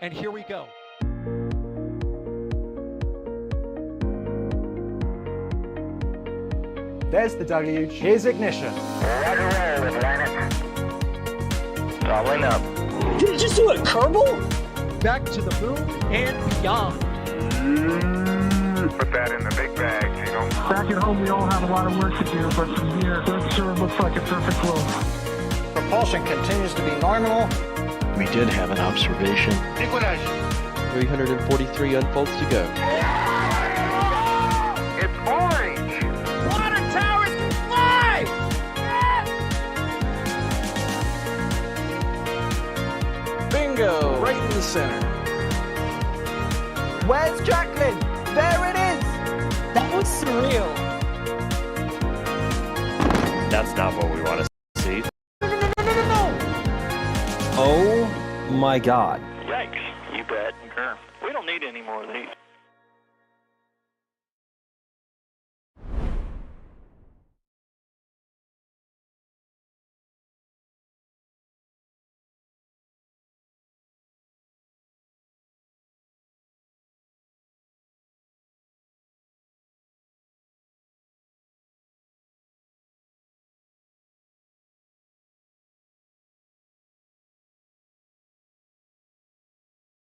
And here we go. There's the W. Here's ignition. Doubling up. Did it just do a Kerbal? Back to the moon and beyond. Put that in the big bag, you know. Back at home, we all have a lot of work to do, but from here, that sure looks like a perfect flow. Propulsion continues to be nominal. We did have an observation. Equalize. 343 unfolds to go. It's orange. Water towers can fly! Bingo! Right in the center. Where's Jacqueline? There it is! That was surreal. That's not what we want to see. No! Oh my god. Yikes. You bet. Sure. We don't need any more of these.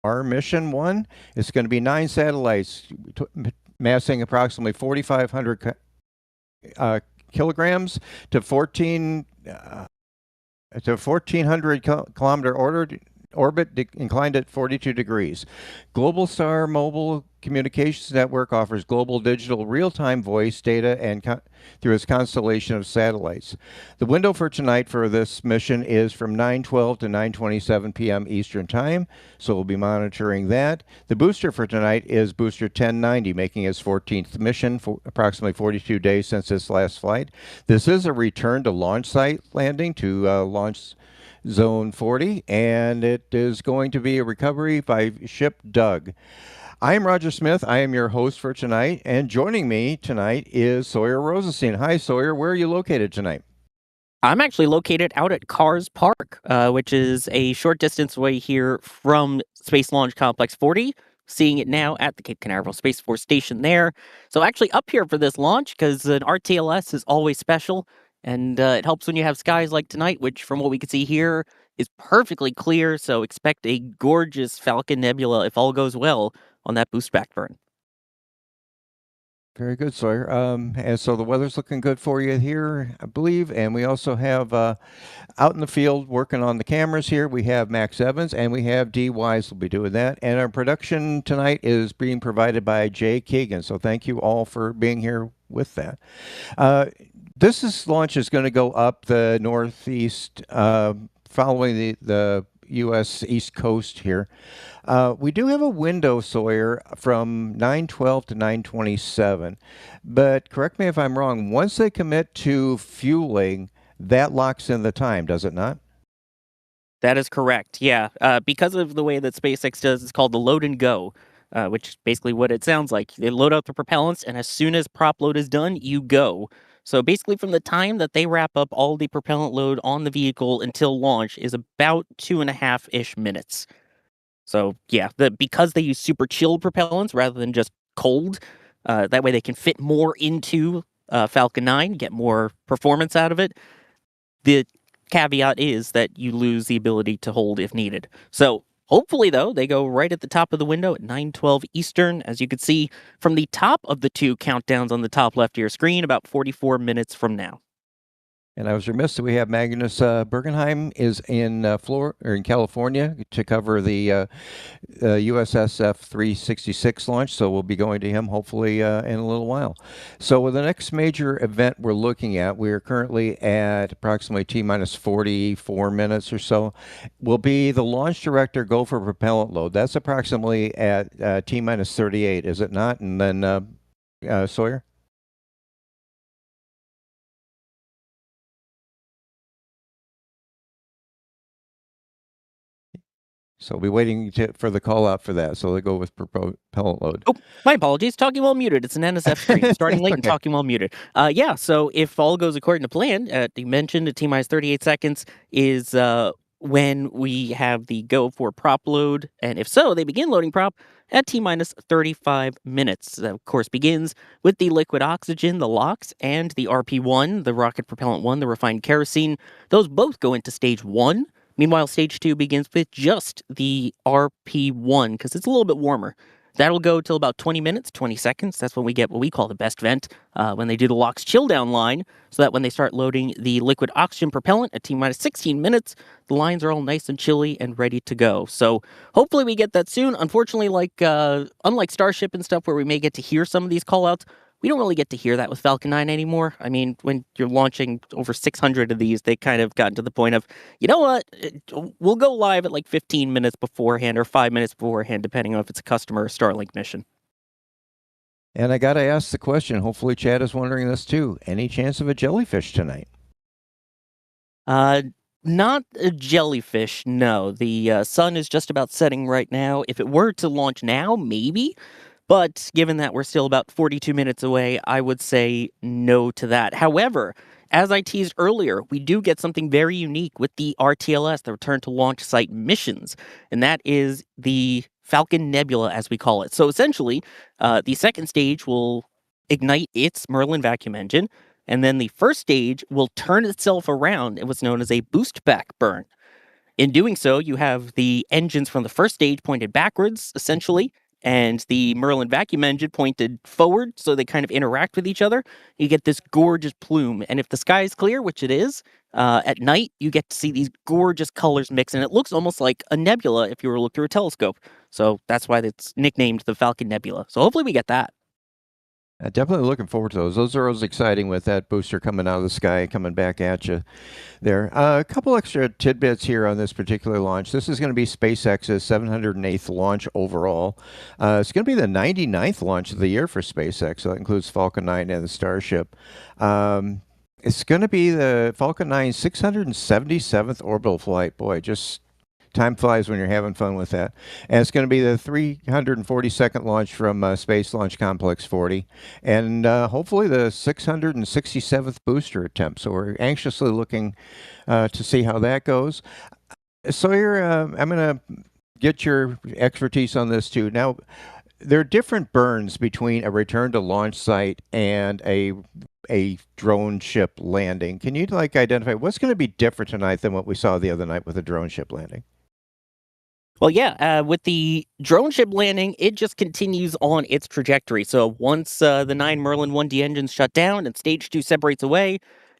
Our mission one is going to be 9 satellites massing approximately 4,500 kilograms to 1,400 kilometer orbit inclined at 42 degrees. Globalstar Mobile Communications Network offers global digital real-time voice data and through its constellation of satellites. The window for tonight for this mission is from 9:12 to 9:27 p.m. Eastern Time, so we'll be monitoring that. The booster for tonight is Booster 1090, making its 14th mission for approximately 42 days since its last flight. This is a return to launch site landing to launch Zone 40, and it is going to be a recovery by ship Doug. I am Roger Smith. I am your host for tonight, and joining me tonight is Sawyer Rosenstein. Hi, Sawyer. Where are you located tonight? I'm actually located out at Cars Park, which is a short distance away here from Space Launch Complex 40. Seeing it now at the Cape Canaveral Space Force Station there. So actually up here for this launch, because an RTLS is always special, and it helps when you have skies like tonight, which from what we can see here is perfectly clear. So expect a gorgeous Falcon Nebula if all goes well on that boost back burn. Very good, Sawyer. And so the weather's looking good for you here, I believe. And we also have out in the field working on the cameras here, we have Max Evans and we have Dee Wise will be doing that. And our production tonight is being provided by Jay Keegan. So thank you all for being here with that. This launch is going to go up the northeast, following the U.S. East Coast here. We do have a window, Sawyer, from 9:12 to 9:27. But correct me if I'm wrong, once they commit to fueling, that locks in the time, does it not? That is correct, yeah. Because of the way that SpaceX does, it's called the load and go, which is basically what it sounds like. They load up the propellants, and as soon as prop load is done, you go. So basically from the time that they wrap up all the propellant load on the vehicle until launch is about 2.5-ish minutes. So yeah, because they use super chilled propellants rather than just cold, that way they can fit more into Falcon 9, get more performance out of it. The caveat is that you lose the ability to hold if needed. So hopefully, though, they go right at the top of the window at 9:12 Eastern. As you can see from the top of the two countdowns on the top left of your screen, about 44 minutes from now. And I was remiss that we have Magnus Bergenheim is in California to cover the USSF-366 launch, so we'll be going to him hopefully in a little while. So with the next major event we're looking at, we are currently at approximately T-minus 44 minutes or so, will be the launch director go for propellant load. That's approximately at T-minus 38, is it not? And then Sawyer? So we'll be waiting for the call out for that. So they go with propellant load. Oh, my apologies. Talking while muted. It's an NSF stream. Starting late and talking while muted. Yeah, so if all goes according to plan, you mentioned a T-minus 38 seconds is when we have the go for prop load, and if so, they begin loading prop at T-minus 35 minutes. That, of course, begins with the liquid oxygen, the LOX, and the RP-1, the rocket propellant 1, the refined kerosene. Those both go into stage 1. Meanwhile, stage 2 begins with just the RP-1, because it's a little bit warmer. That'll go till about 20 minutes, 20 seconds. That's when we get what we call the best vent, when they do the LOX chill down line, so that when they start loading the liquid oxygen propellant at T-minus 16 minutes, the lines are all nice and chilly and ready to go. So hopefully we get that soon. Unfortunately, unlike Starship and stuff where we may get to hear some of these callouts, we don't really get to hear that with Falcon 9 anymore. I mean, when you're launching over 600 of these, they kind of gotten to the point of, you know what, we'll go live at like 15 minutes beforehand or 5 minutes beforehand, depending on if it's a customer or Starlink mission. And I got to ask the question, hopefully Chad is wondering this too. Any chance of a jellyfish tonight? Not a jellyfish, no. The sun is just about setting right now. If it were to launch now, maybe. But given that we're still about 42 minutes away, I would say no to that. However, as I teased earlier, we do get something very unique with the RTLS, the Return to Launch Site missions, and that is the Falcon Nebula, as we call it. So essentially, the second stage will ignite its Merlin vacuum engine, and then the first stage will turn itself around in what's known as a boost back burn. In doing so, you have the engines from the first stage pointed backwards, essentially, and the Merlin vacuum engine pointed forward, so they kind of interact with each other. You get this gorgeous plume, and if the sky is clear, which it is, at night, you get to see these gorgeous colors mix, and it looks almost like a nebula if you were to look through a telescope. So that's why it's nicknamed the Falcon Nebula. So hopefully we get that. Definitely looking forward to those. Those are always exciting with that booster coming out of the sky, coming back at you there. A couple extra tidbits here on this particular launch. This is going to be SpaceX's 708th launch overall. It's going to be the 99th launch of the year for SpaceX, so that includes Falcon 9 and the Starship. It's going to be the Falcon 9's 677th orbital flight. Boy, just time flies when you're having fun with that. And it's going to be the 342nd launch from Space Launch Complex 40, and hopefully the 667th booster attempt. So we're anxiously looking to see how that goes. Sawyer, I'm going to get your expertise on this too. Now, there are different burns between a return to launch site and a drone ship landing. Can you identify what's going to be different tonight than what we saw the other night with a drone ship landing? Well, yeah, with the drone ship landing, it just continues on its trajectory. So once the 9 Merlin 1D engines shut down and stage 2 separates away,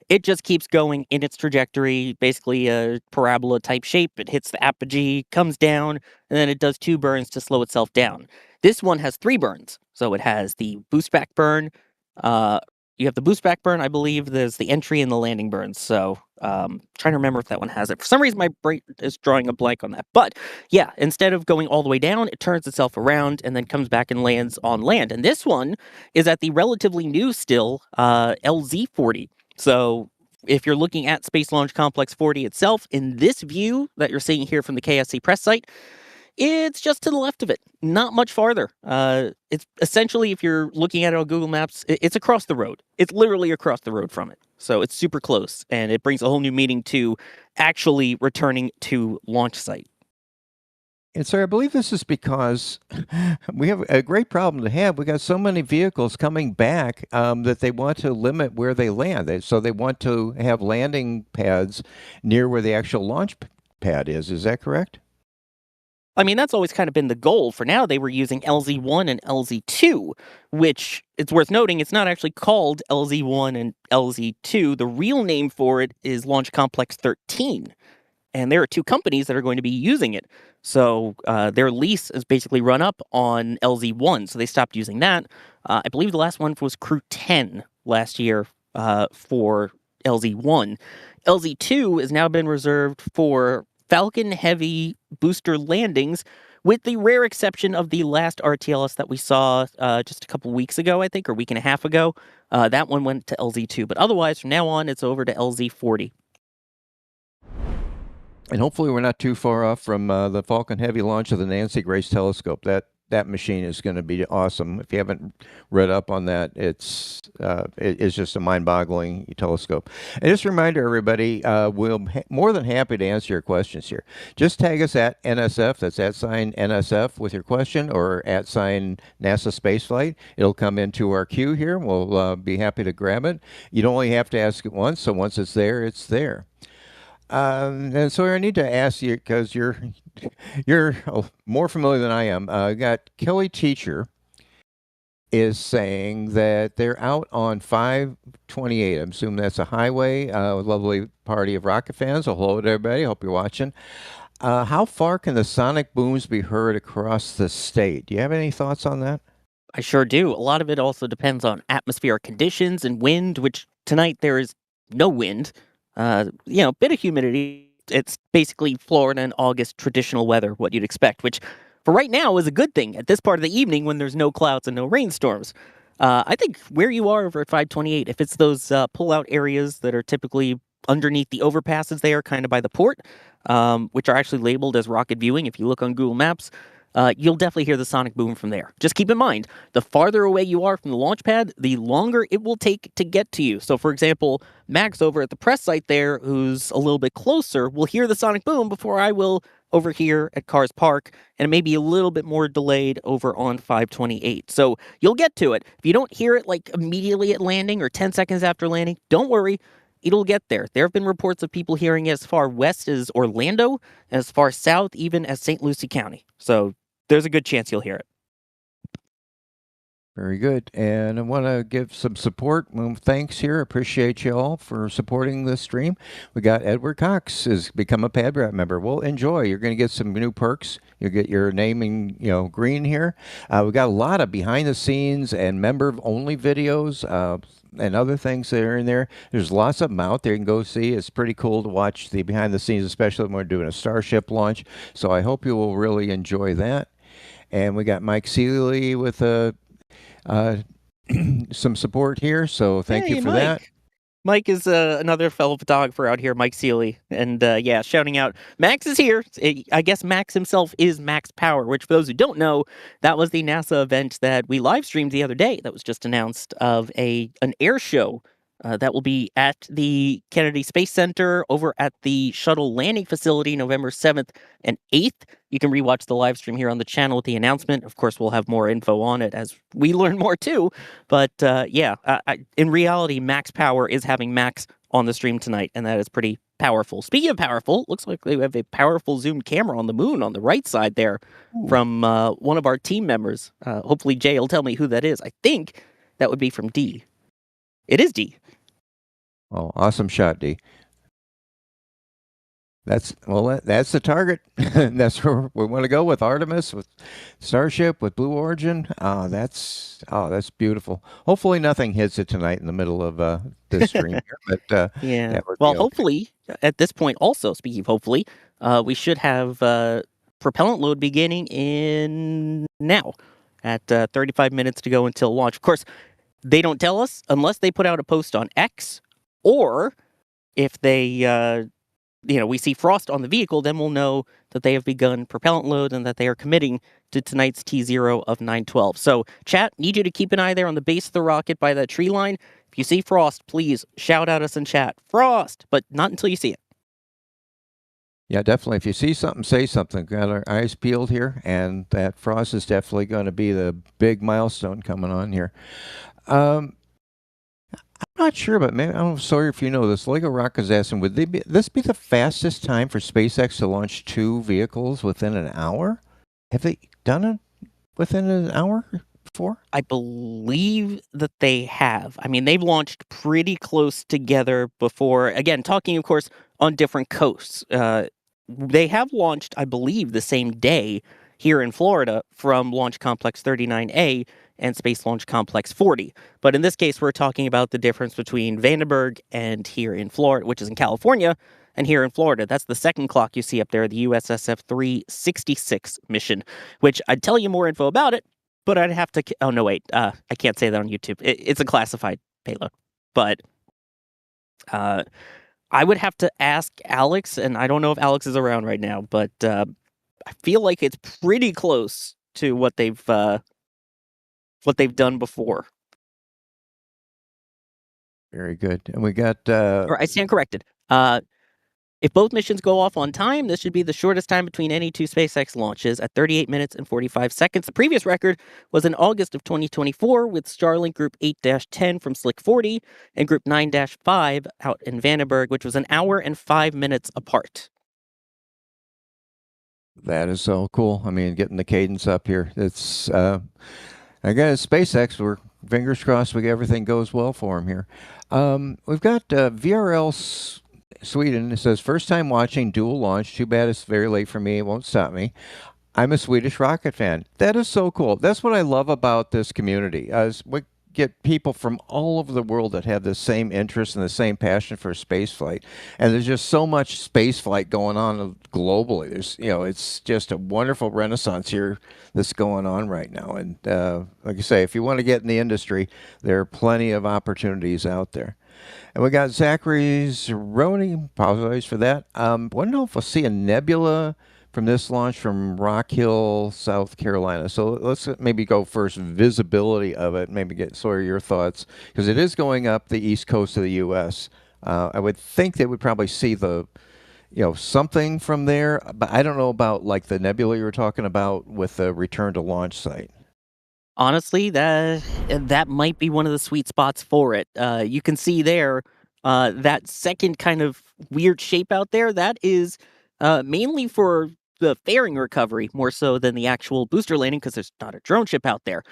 it just keeps going in its trajectory, basically a parabola type shape. It hits the apogee, comes down, and then it does 2 burns to slow itself down. This one has 3 burns. So it has the boost back burn. You have the boost back burn, I believe. There's the entry and the landing burns. So trying to remember if that one has it. For some reason, my brain is drawing a blank on that. But yeah, instead of going all the way down, it turns itself around and then comes back and lands on land. And this one is at the relatively new still LZ-40. So if you're looking at Space Launch Complex 40 itself, in this view that you're seeing here from the KSC press site, it's just to the left of it, not much farther. It's essentially, if you're looking at it on Google Maps, it's across the road. It's literally across the road from it. So it's super close, and it brings a whole new meaning to actually returning to launch site. And sir, I believe this is because we have a great problem to have. We got so many vehicles coming back that they want to limit where they land. So they want to have landing pads near where the actual launch pad is. Is that correct? I mean, that's always kind of been the goal. For now, they were using LZ-1 and LZ-2, which, it's worth noting, it's not actually called LZ-1 and LZ-2. The real name for it is Launch Complex 13. And there are 2 companies that are going to be using it. So their lease is basically run up on LZ-1, so they stopped using that. I believe the last one was Crew 10 last year for LZ-1. LZ-2 has now been reserved for Falcon Heavy booster landings, with the rare exception of the last RTLS that we saw just a couple weeks ago, I think, or a week and a half ago. That one went to LZ-2. But otherwise, from now on, it's over to LZ-40. And hopefully we're not too far off from the Falcon Heavy launch of the Nancy Grace Telescope. That that machine is going to be awesome. If you haven't read up on that, it's just a mind-boggling telescope. And just a reminder, everybody, more than happy to answer your questions here. Just tag us at NSF, that's @NSF with your question, or @NASA Spaceflight. It'll come into our queue here. We'll be happy to grab it. You don't only have to ask it once, so once it's there, it's there. And so I need to ask you, because you're more familiar than I am. Got Kelly Teacher is saying that they're out on 528. I'm assuming that's a highway. A lovely party of rocket fans. So hello to everybody. Hope you're watching. How far can the sonic booms be heard across the state? Do you have any thoughts on that? I sure do. A lot of it also depends on atmospheric conditions and wind, which tonight there is no wind. Bit of humidity. It's basically Florida in August traditional weather, what you'd expect, which for right now is a good thing at this part of the evening when there's no clouds and no rainstorms. I think where you are over at 528, if it's those pull-out areas that are typically underneath the overpasses there, kind of by the port, which are actually labeled as rocket viewing, if you look on Google Maps, you'll definitely hear the sonic boom from there. Just keep in mind, the farther away you are from the launch pad, the longer it will take to get to you. So, for example, Max over at the press site there, who's a little bit closer, will hear the sonic boom before I will over here at Cars Park, and it may be a little bit more delayed over on 528. So you'll get to it. If you don't hear it like immediately at landing or 10 seconds after landing, don't worry. It'll get there. There have been reports of people hearing it as far west as Orlando, as far south even as St. Lucie County. So there's a good chance you'll hear it. Very good. And I want to give some support. Thanks here. Appreciate you all for supporting this stream. We got Edward Cox has become a PadRat member. Well, enjoy. You're going to get some new perks. You'll get your name in green here. We got a lot of behind the scenes and member-only videos and other things that are in there. There's lots of them out there you can go see. It's pretty cool to watch the behind the scenes, especially when we're doing a Starship launch. So I hope you will really enjoy that. And we got Mike Seeley with some support here, so thank you for that. Mike is another fellow photographer out here, Mike Seeley, and shouting out, Max is here. I guess Max himself is mPOWER, which for those who don't know, that was the NASA event that we live streamed the other day that was just announced of an air show that will be at the Kennedy Space Center over at the shuttle landing facility November 7th and 8th. You can rewatch the live stream here on the channel with the announcement. Of course, we'll have more info on it as we learn more too. But in reality, mPOWER is having Max on the stream tonight, and that is pretty powerful. Speaking of powerful, looks like they have a powerful zoom camera on the moon on the right side there. Ooh. From one of our team members. Hopefully Jay will tell me who that is. I think that would be from D. It is D. Oh, awesome shot, D. That's the target. That's where we want to go with Artemis, with Starship, with Blue Origin. That's beautiful. Hopefully nothing hits it tonight in the middle of this stream here. But yeah. Well, hopefully at this point also, speaking of hopefully, we should have propellant load beginning in now at 35 minutes to go until launch. Of course, they don't tell us unless they put out a post on X. Or if they, we see frost on the vehicle, then we'll know that they have begun propellant load and that they are committing to tonight's T0 of 912. So, chat, need you to keep an eye there on the base of the rocket by that tree line. If you see frost, please shout at us in chat. Frost! But not until you see it. Yeah, definitely. If you see something, say something. Got our eyes peeled here, and that frost is definitely going to be the big milestone coming on here. I'm not sure, but maybe I'm sorry if you know this. Lego Rock is asking, would this be the fastest time for SpaceX to launch 2 vehicles within an hour? Have they done it within an hour before? I believe that they have. I mean, they've launched pretty close together before. Again, talking, of course, on different coasts. They have launched, I believe, the same day here in Florida from Launch Complex 39A and Space Launch Complex 40. But in this case, we're talking about the difference between Vandenberg and here in Florida, which is in California, and here in Florida. That's the second clock you see up there, the USSF-366 mission, which I'd tell you more info about it, but I'd have to... Oh, no, wait. I can't say that on YouTube. It's a classified payload. But I would have to ask Alex, and I don't know if Alex is around right now, but I feel like it's pretty close to what they've done before. Very good. And we got Or I stand corrected. If both missions go off on time, this should be the shortest time between any two SpaceX launches at 38 minutes and 45 seconds. The previous record was in August of 2024 with Starlink Group 8-10 from Slick 40 and Group 9-5 out in Vandenberg, which was an hour and 5 minutes apart. that is so cool. I mean, getting the cadence up here. It's I guess SpaceX, we're fingers crossed everything goes well for them here. We've got VRL Sweden. It says, first time watching dual launch. Too bad it's very late for me. It won't stop me. I'm a Swedish rocket fan. That is so cool. That's what I love about this community. We get people from all over the world that have the same interest and the same passion for spaceflight. And there's just so much spaceflight going on globally. There's, it's just a wonderful renaissance here that's going on right now. And like I say, if you want to get in the industry, there are plenty of opportunities out there. And we got Zachary Zeroni. Apologize for that. Want to know if we'll see a nebula from this launch from Rock Hill, South Carolina. So let's maybe go first, visibility of it, maybe get sort of your thoughts, because it is going up the east coast of the U.S. I would think they would probably see the, something from there, but I don't know about like the nebula you were talking about with the return to launch site. Honestly, that might be one of the sweet spots for it. You can see there that second kind of weird shape out there. That is mainly for the fairing recovery more so than the actual booster landing, because there's not a drone ship out there.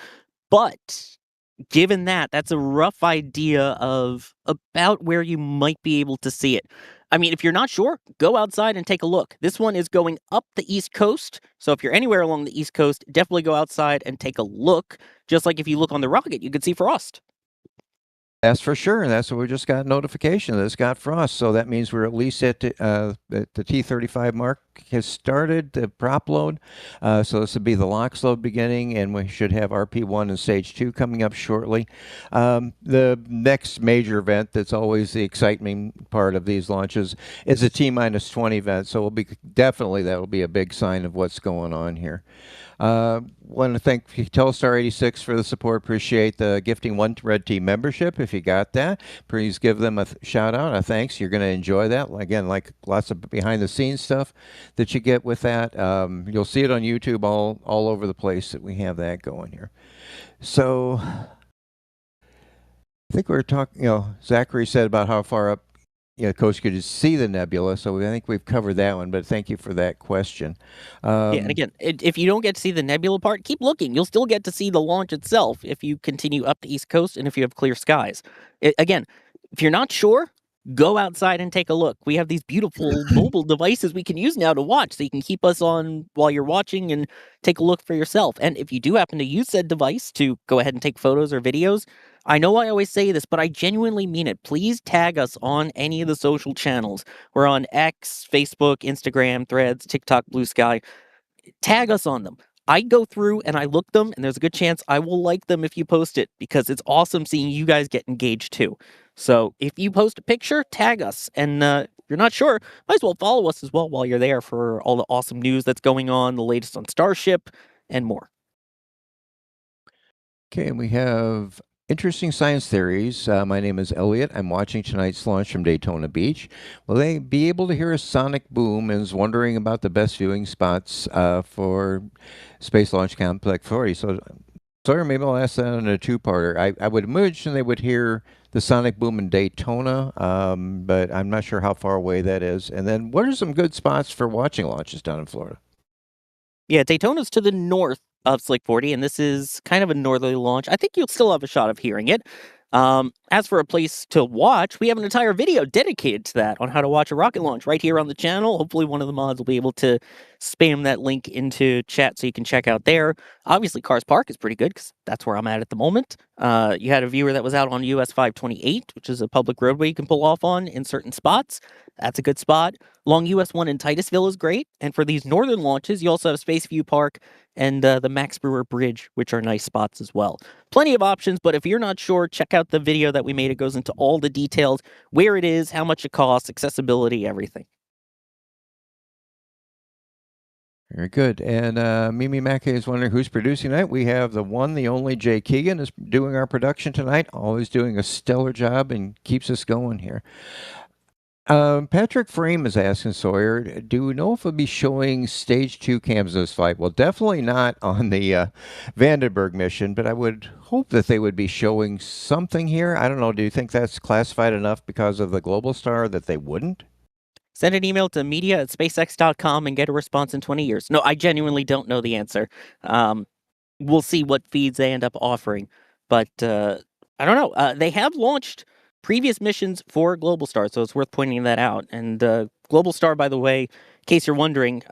But given that, that's a rough idea of about where you might be able to see it. I mean, if you're not sure, go outside and take a look. This one is going up the East Coast. So if you're anywhere along the East Coast, definitely go outside and take a look. Just like if you look on the rocket, you can see frost. That's for sure. And that's what we just got notification that it's got frost. So that means we're at least at the T35 mark has started the prop load. So this would be the LOX load beginning, and we should have RP1 and stage 2 coming up shortly. The next major event that's always the exciting part of these launches is a T-20 event. So that'll be a big sign of what's going on here. Want to thank Telstar 86 for the support. Appreciate the gifting one Red Team membership. If you got that, please give them a shout out, a thanks. You're going to enjoy that. Again, like lots of behind the scenes stuff that you get with that. You'll see it on YouTube all over the place that we have that going here. So I think we were talking, Zachary said about how far up Coach could see the nebula, so I think we've covered that one, but thank you for that question. And again, if you don't get to see the nebula part, keep looking. You'll still get to see the launch itself if you continue up the East Coast and if you have clear skies. Again, if you're not sure, go outside and take a look. We have these beautiful mobile devices we can use now to watch, so you can keep us on while you're watching and take a look for yourself. And if you do happen to use said device to go ahead and take photos or videos, I know I always say this, but I genuinely mean it. Please tag us on any of the social channels. We're on X, Facebook, Instagram, Threads, TikTok, Blue Sky. Tag us on them. I go through and I look them, and there's a good chance I will like them if you post it, because it's awesome seeing you guys get engaged too. So if you post a picture, tag us. And if you're not sure, might as well follow us as well while you're there for all the awesome news that's going on, the latest on Starship, and more. Okay, and we have interesting science theories. My name is Elliot. I'm watching tonight's launch from Daytona Beach. Will they be able to hear a sonic boom, and is wondering about the best viewing spots for Space Launch Complex 40. So, sorry, maybe I'll ask that in a two-parter. I would imagine they would hear the sonic boom in Daytona, but I'm not sure how far away that is. And then what are some good spots for watching launches down in Florida? Yeah, Daytona's to the north of Slick 40, and this is kind of a northerly launch. I think you'll still have a shot of hearing it. As for a place to watch, we have an entire video dedicated to that on how to watch a rocket launch right here on the channel. Hopefully one of the mods will be able to spam that link into chat so you can check out there. Obviously, Cars Park is pretty good because that's where I'm at the moment. You had a viewer that was out on US 528, which is a public roadway you can pull off on in certain spots. That's a good spot. Long US 1 in Titusville is great. And for these northern launches, you also have Space View Park and the Max Brewer Bridge, which are nice spots as well. Plenty of options, but if you're not sure, check out the video that we made. It goes into all the details, where it is, how much it costs, accessibility, everything. Very good. And Mimi Mackey is wondering who's producing tonight. We have the one, the only Jay Keegan is doing our production tonight. Always doing a stellar job and keeps us going here. Patrick Frame is asking Sawyer, do we know if we'll be showing stage 2 cams of this flight? Well, definitely not on the Vandenberg mission, but I would hope that they would be showing something here. I don't know. Do you think that's classified enough because of the Globalstar that they wouldn't? Send an email to media@spacex.com and get a response in 20 years. No, I genuinely don't know the answer. We'll see what feeds they end up offering. But I don't know. They have launched previous missions for Globalstar, so it's worth pointing that out. And Globalstar, by the way, in case you're wondering,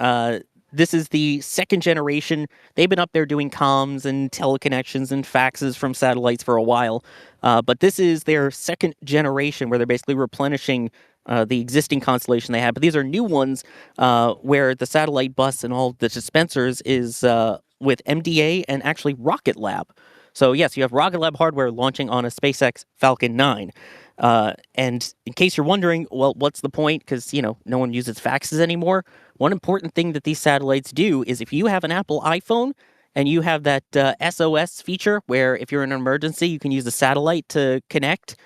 this is the second generation. They've been up there doing comms and teleconnections and faxes from satellites for a while. But this is their second generation where they're basically replenishing the existing constellation they have. But these are new ones where the satellite bus and all the dispensers is with MDA and actually Rocket Lab. So yes, you have Rocket Lab hardware launching on a SpaceX Falcon 9. And in case you're wondering, well, what's the point? Because, no one uses faxes anymore. One important thing that these satellites do is if you have an Apple iPhone and you have that SOS feature where if you're in an emergency, you can use a satellite to connect.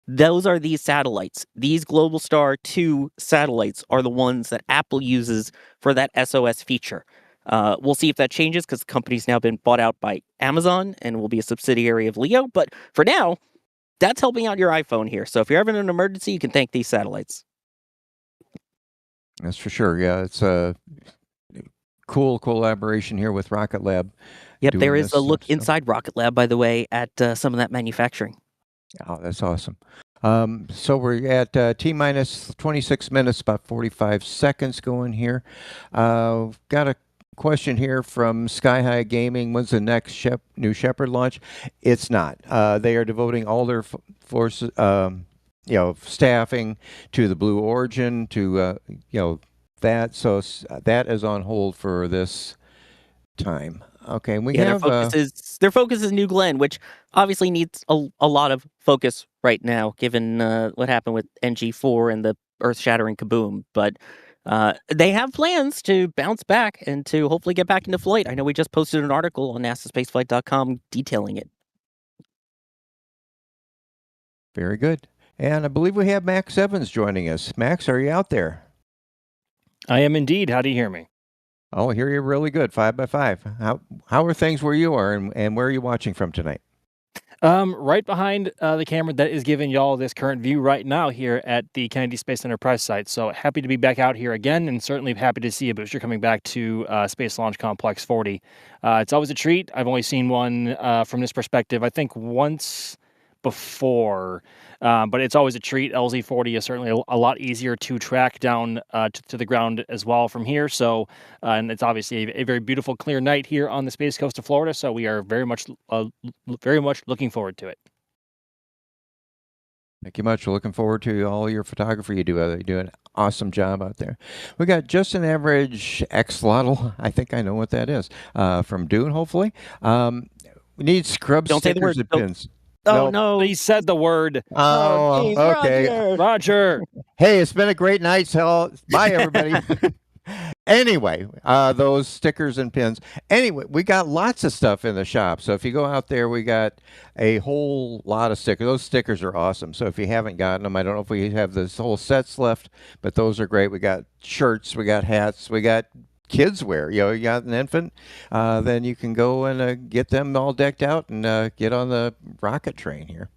Those are these satellites. These Globalstar 2 satellites are the ones that Apple uses for that SOS feature. We'll see if that changes because the company's now been bought out by Amazon and will be a subsidiary of LEO. But for now, that's helping out your iPhone here. So if you're ever in an emergency, you can thank these satellites. That's for sure. Yeah, it's a cool collaboration here with Rocket Lab. Yep, there is a look inside Rocket Lab, by the way, at some of that manufacturing. Oh, that's awesome. So we're at T-minus 26 minutes, about 45 seconds going here. Got a question here from Sky High Gaming. When's the next New Shepard launch? It's not. They are devoting all their forces, staffing to the Blue Origin, to that. So that is on hold for this time. Okay, we have their focus is New Glenn, which obviously needs a lot of focus right now, given what happened with NG4 and the earth-shattering kaboom. But they have plans to bounce back and to hopefully get back into flight. I know we just posted an article on NASASpaceflight.com detailing it. Very good. And I believe we have Max Evans joining us. Max, are you out there? I am indeed. How do you hear me? Oh, I hear you really good, 5x5. How are things where you are, and where are you watching from tonight? Right behind the camera that is giving y'all this current view right now here at the Kennedy Space Enterprise site. So happy to be back out here again, and certainly happy to see a booster coming back to Space Launch Complex 40. It's always a treat. I've only seen one from this perspective, I think once before, but it's always a treat. LZ-40 is certainly a lot easier to track down to the ground as well from here. So, and it's obviously a very beautiful, clear night here on the Space Coast of Florida. So we are very much looking forward to it. Thank you much. We're looking forward to all your photography you do. You do an awesome job out there. We got Just an Average Axolotl. I think I know what that is. From Dune, hopefully. We need scrub Don't stickers say the word. and pins. Oh, no. He said the word. Oh, okay. Roger. Hey, it's been a great night. So bye, everybody. Anyway, those stickers and pins. Anyway, we got lots of stuff in the shop. So if you go out there, we got a whole lot of stickers. Those stickers are awesome. So if you haven't gotten them, I don't know if we have this whole sets left, but those are great. We got shirts, we got hats, we got kids wear. You got an infant, then you can go and get them all decked out and get on the rocket train here.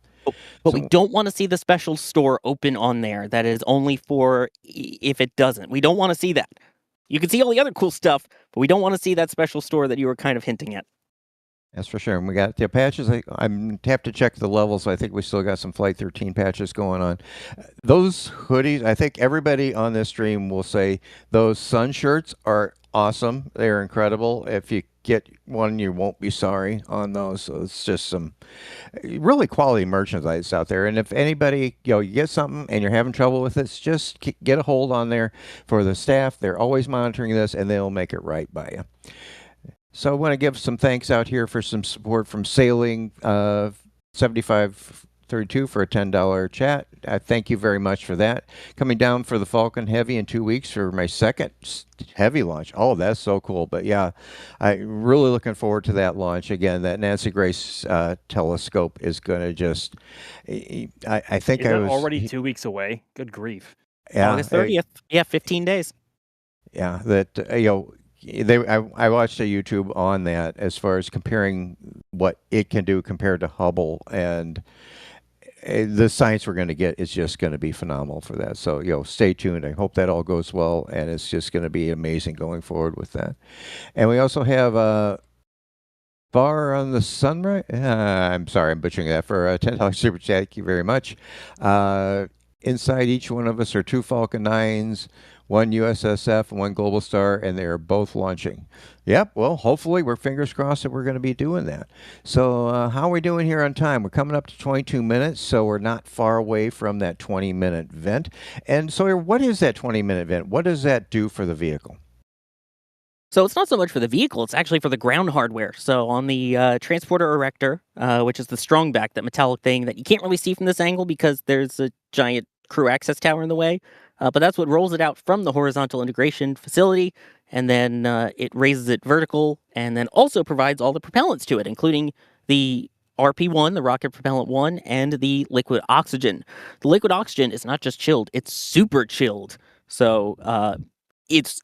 But we don't want to see the special store open on there. That is only for if it doesn't. We don't want to see that. You can see all the other cool stuff, but we don't want to see that special store that you were kind of hinting at. That's for sure. And we got the patches. I have to check the levels. I think we still got some Flight 13 patches going on. Those hoodies, I think everybody on this stream will say those sun shirts are awesome. They're incredible. If you get one, you won't be sorry on those. So it's just some really quality merchandise out there. And if anybody, you get something and you're having trouble with it, just get a hold on there for the staff. They're always monitoring this, and they'll make it right by you. So I want to give some thanks out here for some support from Sailing 75 32 for a $10 chat. Thank you very much for that. Coming down for the Falcon Heavy in 2 weeks for my second heavy launch. Oh, that's so cool. But yeah, I'm really looking forward to that launch. Again, that Nancy Grace telescope is going to just, I think Is I that was already 2 weeks away? Good grief. yeah, August 30th. Yeah, 15 days. yeah, that, I watched a YouTube on that as far as comparing what it can do compared to Hubble, and the science we're going to get is just going to be phenomenal for that. So, stay tuned. I hope that all goes well, and it's just going to be amazing going forward with that. And we also have Bar on the Sunrise. I'm sorry, I'm butchering that for a $10 super chat. Thank you very much. Inside each one of us are 2 Falcon 9s, 1 USSF, and 1 Globalstar, and they are both launching. Yep, well, hopefully, we're fingers crossed that we're going to be doing that. So how are we doing here on time? We're coming up to 22 minutes, so we're not far away from that 20-minute vent. And Sawyer, what is that 20-minute vent? What does that do for the vehicle? So it's not so much for the vehicle, it's actually for the ground hardware. So on the transporter erector, which is the strong back, that metallic thing that you can't really see from this angle because there's a giant crew access tower in the way. But that's what rolls it out from the horizontal integration facility, and then it raises it vertical, and then also provides all the propellants to it, including the RP1, the rocket propellant 1, and the liquid oxygen. The liquid oxygen is not just chilled, it's super chilled. So it's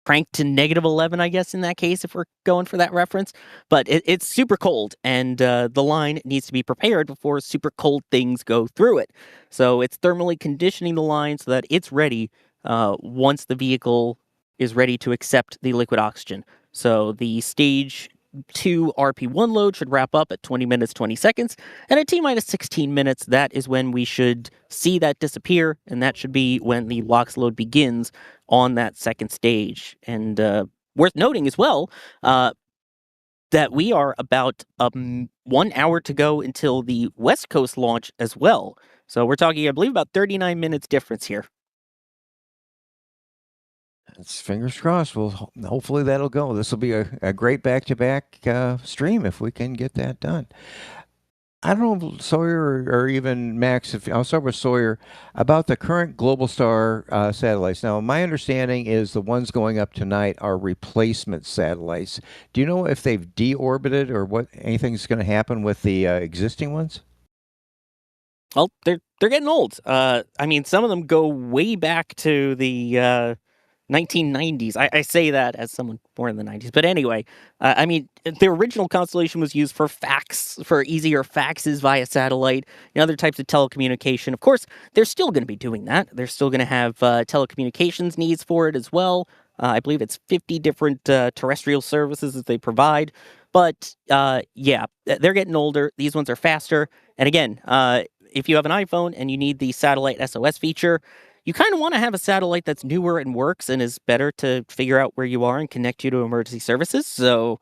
cranked to -11, I guess, in that case, if we're going for that reference. But it's super cold, and the line needs to be prepared before super cold things go through it. So it's thermally conditioning the line so that it's ready once the vehicle is ready to accept the liquid oxygen. So the stage 2 RP1 load should wrap up at 20 minutes, 20 seconds. And at T-minus 16 minutes, that is when we should see that disappear. And that should be when the LOX load begins on that second stage. And worth noting as well, that we are about 1 hour to go until the West Coast launch as well. So we're talking, I believe, about 39 minutes difference here. It's fingers crossed. Well, hopefully that'll go. This will be a great back-to-back stream if we can get that done. I don't know, Sawyer or even Max, I'll start with Sawyer, about the current Globalstar satellites. Now, my understanding is the ones going up tonight are replacement satellites. Do you know if they've deorbited or what anything's going to happen with the existing ones? Well, they're getting old. I mean, some of them go way back to the 1990s. I say that as someone born in the 90s. But anyway, I mean, the original constellation was used for fax, for easier faxes via satellite and other types of telecommunication. Of course, they're still going to be doing that. They're still going to have telecommunications needs for it as well. I believe it's 50 different terrestrial services that they provide. But yeah, they're getting older. These ones are faster. And again, if you have an iPhone and you need the satellite SOS feature, you kind of want to have a satellite that's newer and works and is better to figure out where you are and connect you to emergency services. So,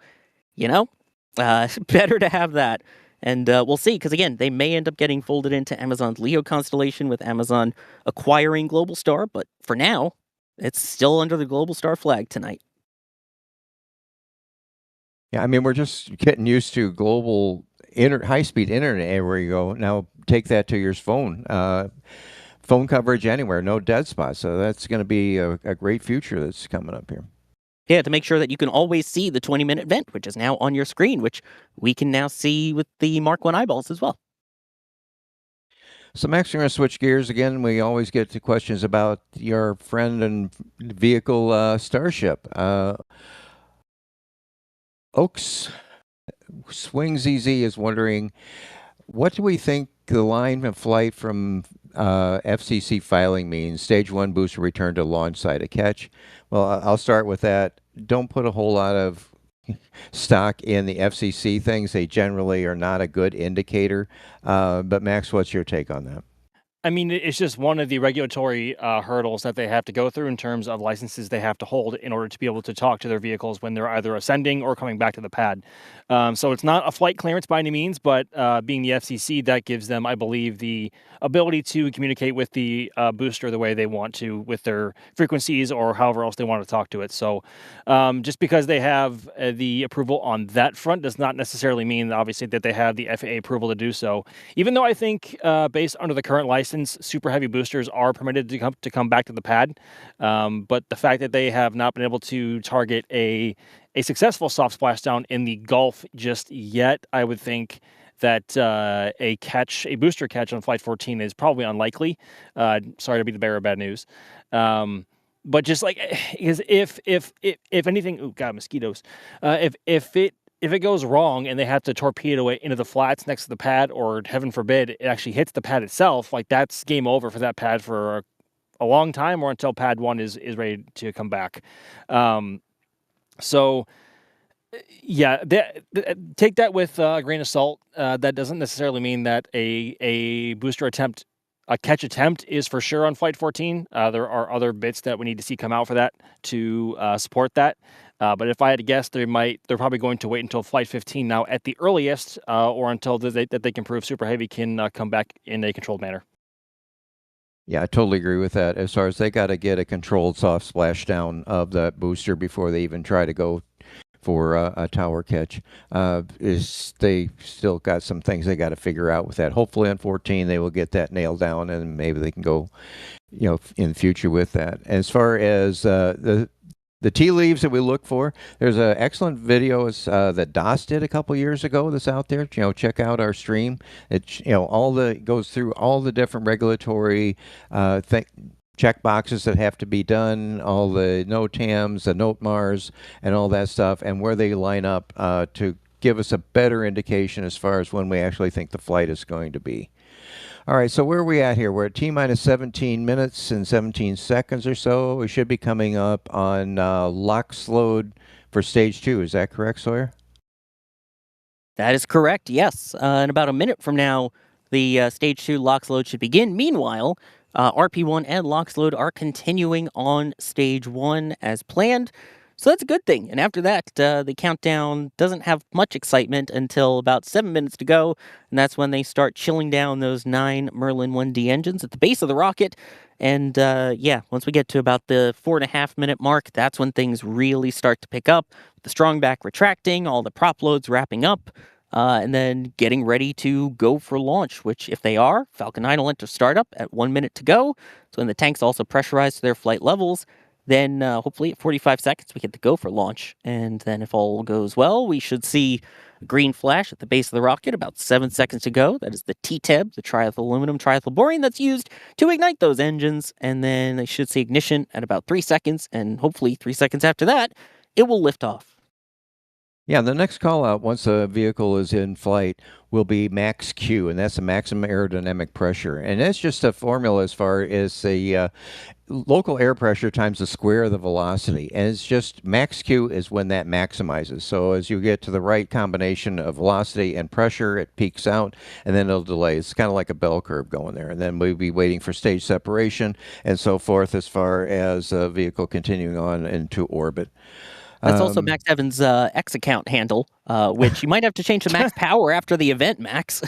better to have that. And we'll see, because again, they may end up getting folded into Amazon's LEO constellation with Amazon acquiring Globalstar. But for now, it's still under the Globalstar flag tonight. Yeah, I mean, we're just getting used to global high-speed internet everywhere you go. Now take that to your phone. Phone coverage anywhere, no dead spots. So that's going to be a great future that's coming up here. Yeah, to make sure that you can always see the 20-minute vent, which is now on your screen, which we can now see with the Mark 1 eyeballs as well. So Max, we're going to switch gears again. We always get to questions about your friend and vehicle Starship. Oaks Swing ZZ is wondering, what do we think the line of flight from FCC filing means? Stage 1 booster return to launch site. A catch? Well, I'll start with that. Don't put a whole lot of stock in the FCC things. They generally are not a good indicator. But Max, what's your take on that? I mean, it's just one of the regulatory hurdles that they have to go through in terms of licenses they have to hold in order to be able to talk to their vehicles when they're either ascending or coming back to the pad. So it's not a flight clearance by any means, but being the FCC, that gives them, I believe, the ability to communicate with the booster the way they want to with their frequencies or however else they want to talk to it. So just because they have the approval on that front does not necessarily mean, obviously, that they have the FAA approval to do so. Even though I think, based under the current license, super heavy boosters are permitted to come back to the pad. But the fact that they have not been able to target a successful soft splashdown in the Gulf just yet, I would think that a booster catch on Flight 14 is probably unlikely. Sorry to be the bearer of bad news. But just like, because if anything, oh god, mosquitoes. If it goes wrong and they have to torpedo it into the flats next to the pad, or heaven forbid, it actually hits the pad itself, like that's game over for that pad for a long time, or until pad 1 is ready to come back. So yeah, take that with a grain of salt. That doesn't necessarily mean that a booster attempt, a catch attempt, is for sure on Flight 14. There are other bits that we need to see come out for that to support that. But if I had to guess, they're probably going to wait until Flight 15 now at the earliest, or until they can prove Super Heavy can come back in a controlled manner. Yeah, I totally agree with that. As far as they got to get a controlled soft splashdown of that booster before they even try to go for a tower catch. They still got some things they got to figure out with that. Hopefully on 14 they will get that nailed down, and maybe they can go, in the future with that. As far as the tea leaves that we look for, there's an excellent video that DOS did a couple years ago that's out there. Check out our stream. It goes through all the different regulatory check boxes that have to be done, all the NOTAMs, the NOTMARs, and all that stuff, and where they line up to give us a better indication as far as when we actually think the flight is going to be. All right, so where are we at here? We're at T-minus 17 minutes and 17 seconds or so. We should be coming up on LOX load for stage 2. Is that correct, Sawyer? That is correct, yes. In about a minute from now, the stage 2 LOX load should begin. Meanwhile, RP1 and LOX load are continuing on stage 1 as planned. So that's a good thing. And after that, the countdown doesn't have much excitement until about 7 minutes to go. And that's when they start chilling down those 9 Merlin 1D engines at the base of the rocket. And once we get to about the 4.5 minute mark, that's when things really start to pick up. The strong back retracting, all the prop loads wrapping up, and then getting ready to go for launch, which if they are, Falcon 9 will enter startup at 1 minute to go. So when the tanks also pressurized to their flight levels, then hopefully at 45 seconds, we get to go for launch. And then if all goes well, we should see a green flash at the base of the rocket about 7 seconds to go. That is the TTEB, the triethyl aluminum triethyl boron that's used to ignite those engines. And then they should see ignition at about 3 seconds. And hopefully 3 seconds after that, it will lift off. Yeah, the next call out once a vehicle is in flight will be max Q, and that's the maximum aerodynamic pressure. And that's just a formula as far as the local air pressure times the square of the velocity. And it's just max Q is when that maximizes. So as you get to the right combination of velocity and pressure, it peaks out, and then it'll delay. It's kind of like a bell curve going there. And then we'll be waiting for stage separation and so forth as far as a vehicle continuing on into orbit. That's also Max Evans' X account handle, which you might have to change to Max Power after the event, Max.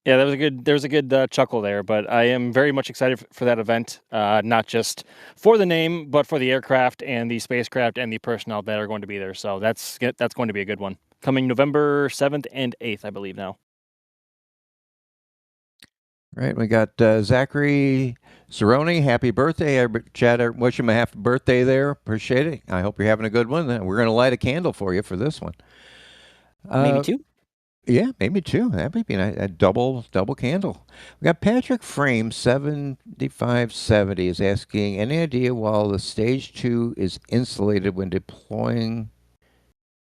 Yeah, there was a good chuckle there, but I am very much excited for that event, not just for the name, but for the aircraft and the spacecraft and the personnel that are going to be there. So that's going to be a good one. Coming November 7th and 8th, I believe now. Right, we got Zachary Cerrone. Happy birthday. Chad, wish him a happy birthday there. Appreciate it. I hope you're having a good one. We're going to light a candle for you for this one. Maybe 2? Yeah, maybe 2. That might be a double candle. We got Patrick Frame 7570 is asking, any idea while the stage 2 is insulated when deployment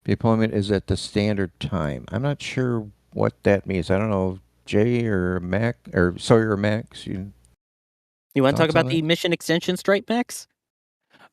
is at the standard time? I'm not sure what that means. I don't know. Jay or Mac or Sawyer or Max, you want to talk about the mission extension stripe, Max?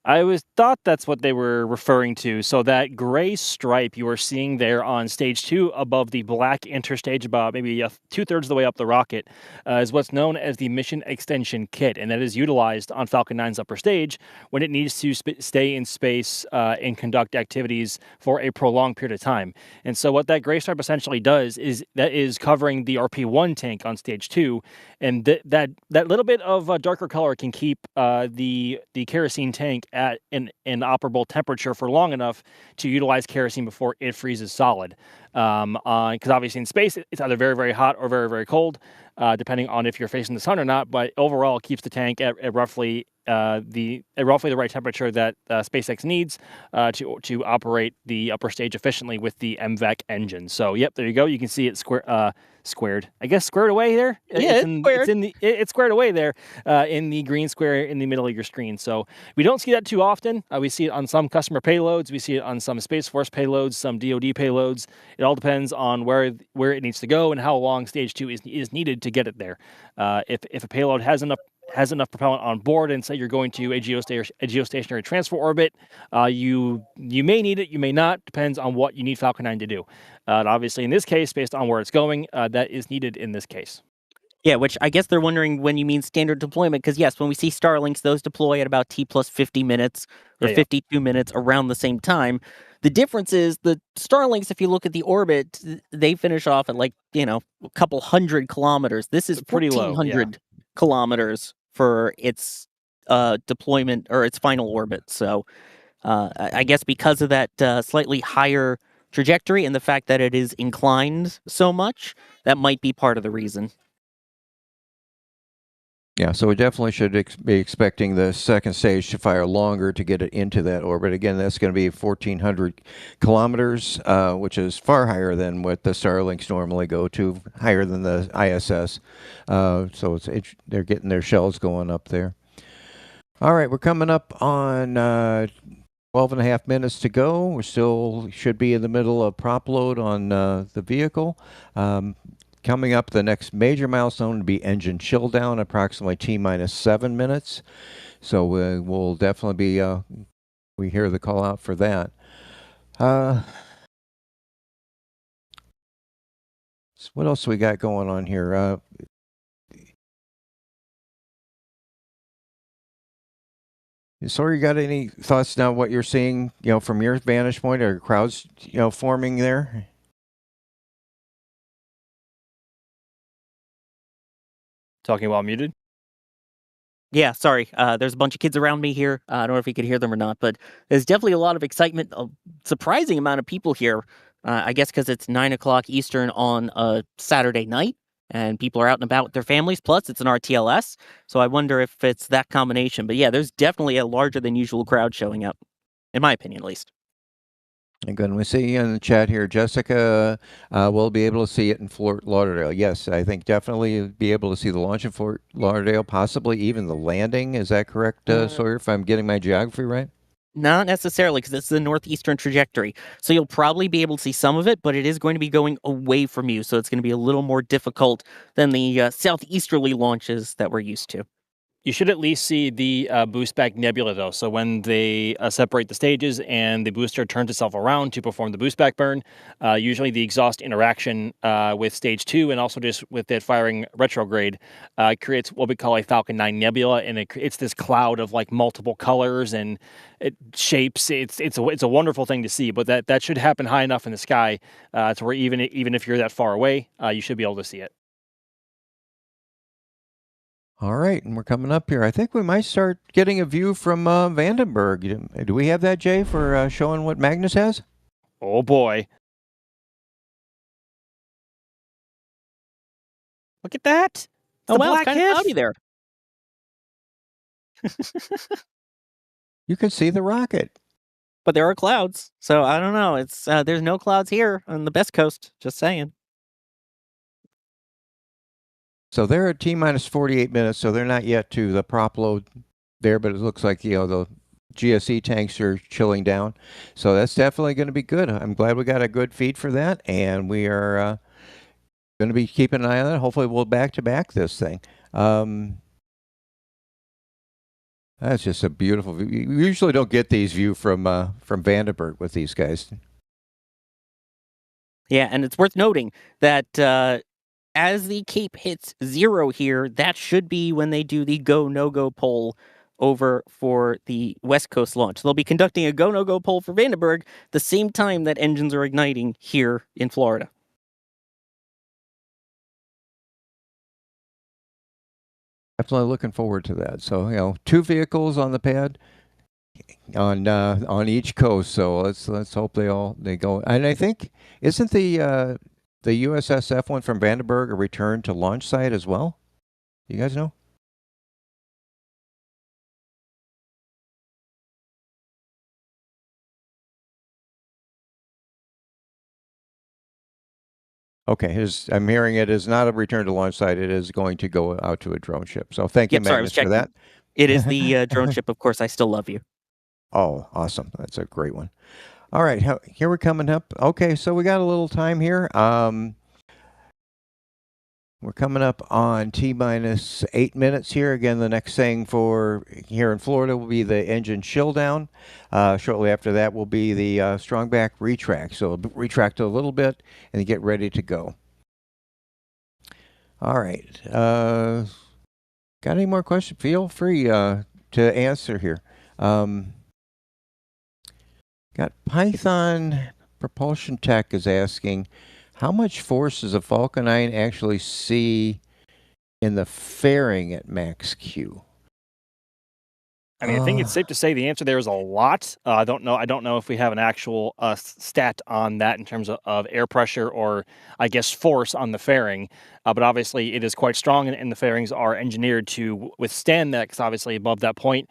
I thought that's what they were referring to. So that gray stripe you are seeing there on stage 2 above the black interstage, about maybe 2/3 of the way up the rocket, is what's known as the Mission Extension Kit, and that is utilized on Falcon 9's upper stage when it needs to stay in space and conduct activities for a prolonged period of time. And so what that gray stripe essentially does is that is covering the RP-1 tank on stage 2, and that little bit of darker color can keep the kerosene tank at an operable temperature for long enough to utilize kerosene before it freezes solid. Because obviously in space it's either very, very hot or very, very cold, depending on if you're facing the sun or not. But overall, it keeps the tank at roughly the right temperature that SpaceX needs to operate the upper stage efficiently with the MVAC engine. So, yep, there you go. You can see it squared. I guess squared away there. Yeah, It's squared away there in the green square in the middle of your screen. So we don't see that too often. We see it on some customer payloads. We see it on some Space Force payloads, some DoD payloads. It all depends on where it needs to go and how long stage 2 is needed to get it there. If a payload has enough propellant on board, and say you're going to a geostationary transfer orbit, you may need it, you may not, depends on what you need Falcon 9 to do. And obviously, in this case, based on where it's going, that is needed in this case. Yeah, which I guess they're wondering when you mean standard deployment, because yes, when we see Starlinks, those deploy at about T plus 50 minutes or 52 minutes around the same time. The difference is the Starlinks, if you look at the orbit, they finish off at a couple hundred kilometers. This is pretty low, 1,400 kilometers for its deployment or its final orbit. So I guess because of that slightly higher trajectory and the fact that it is inclined so much, that might be part of the reason. Yeah, so we definitely should be expecting the second stage to fire longer to get it into that orbit. Again, that's going to be 1,400 kilometers, which is far higher than what the Starlinks normally go to, higher than the ISS. So they're getting their shells going up there. All right, we're coming up on 12 and a half minutes to go. We still should be in the middle of prop load on the vehicle. Coming up, the next major milestone will be engine chill down, approximately T-minus 7 minutes. So we'll definitely be, we hear the call out for that. So what else we got going on here? So you got any thoughts now what you're seeing, from your vantage point? Are crowds, forming there? Talking while muted? Yeah, sorry. There's a bunch of kids around me here. I don't know if you could hear them or not, but there's definitely a lot of excitement, a surprising amount of people here. I guess because it's 9 o'clock Eastern on a Saturday night, and people are out and about with their families. Plus, it's an RTLS, so I wonder if it's that combination. But yeah, there's definitely a larger than usual crowd showing up, in my opinion, at least. And good. We see you in the chat here, Jessica. We'll be able to see it in Fort Lauderdale. Yes, I think definitely you'll be able to see the launch in Fort Lauderdale, possibly even the landing. Is that correct, Sawyer, if I'm getting my geography right? Not necessarily, because it's the northeastern trajectory. So you'll probably be able to see some of it, but it is going to be going away from you. So it's going to be a little more difficult than the southeasterly launches that we're used to. You should at least see the boost back nebula, though. So when they separate the stages and the booster turns itself around to perform the boost back burn, usually the exhaust interaction with stage 2 and also just with it firing retrograde creates what we call a Falcon 9 nebula, and it's this cloud of multiple colors and shapes. It's a wonderful thing to see, but that should happen high enough in the sky to where even if you're that far away, you should be able to see it. All right, and we're coming up here. I think we might start getting a view from Vandenberg. Do we have that, Jay, for showing what Magnus has? Oh, boy. Look at that. Oh, wow, it's kind of cloudy there. You can see the rocket. But there are clouds, so I don't know. It's there's no clouds here on the best coast, just saying. So they're at T-minus 48 minutes, so they're not yet to the prop load there, but it looks like, the GSE tanks are chilling down. So that's definitely going to be good. I'm glad we got a good feed for that, and we are going to be keeping an eye on it. Hopefully we'll back-to-back this thing. That's just a beautiful view. You usually don't get these view from Vandenberg with these guys. Yeah, and it's worth noting that as the Cape hits 0 here, that should be when they do the go no go poll over for the West Coast launch. They'll be conducting a go no go poll for Vandenberg the same time that engines are igniting here in Florida. Definitely looking forward to that. So 2 vehicles on the pad on each coast. So let's hope they go. And I think isn't the USSF one from Vandenberg a return to launch site as well? You guys know? Okay, I'm hearing it is not a return to launch site. It is going to go out to a drone ship. So thank you, Yep, sorry, I was Magnus, for checking. that. It is the drone ship, of course. I still love you. Oh, awesome. That's a great one. All right, here we're coming up. Okay, so we got a little time here. We're coming up on T-minus 8 minutes here. Again, the next thing for here in Florida will be the engine chill down. Shortly after that will be the strong back retract. So it'll retract a little bit and get ready to go. All right. Got any more questions? Feel free to answer here. Got Python Propulsion Tech is asking, how much force does a Falcon 9 actually see in the fairing at max Q? I mean, I think it's safe to say the answer there is a lot. I don't know if we have an actual stat on that in terms of air pressure or, I guess, force on the fairing. But obviously, it is quite strong, and the fairings are engineered to withstand that. Because obviously, above that point,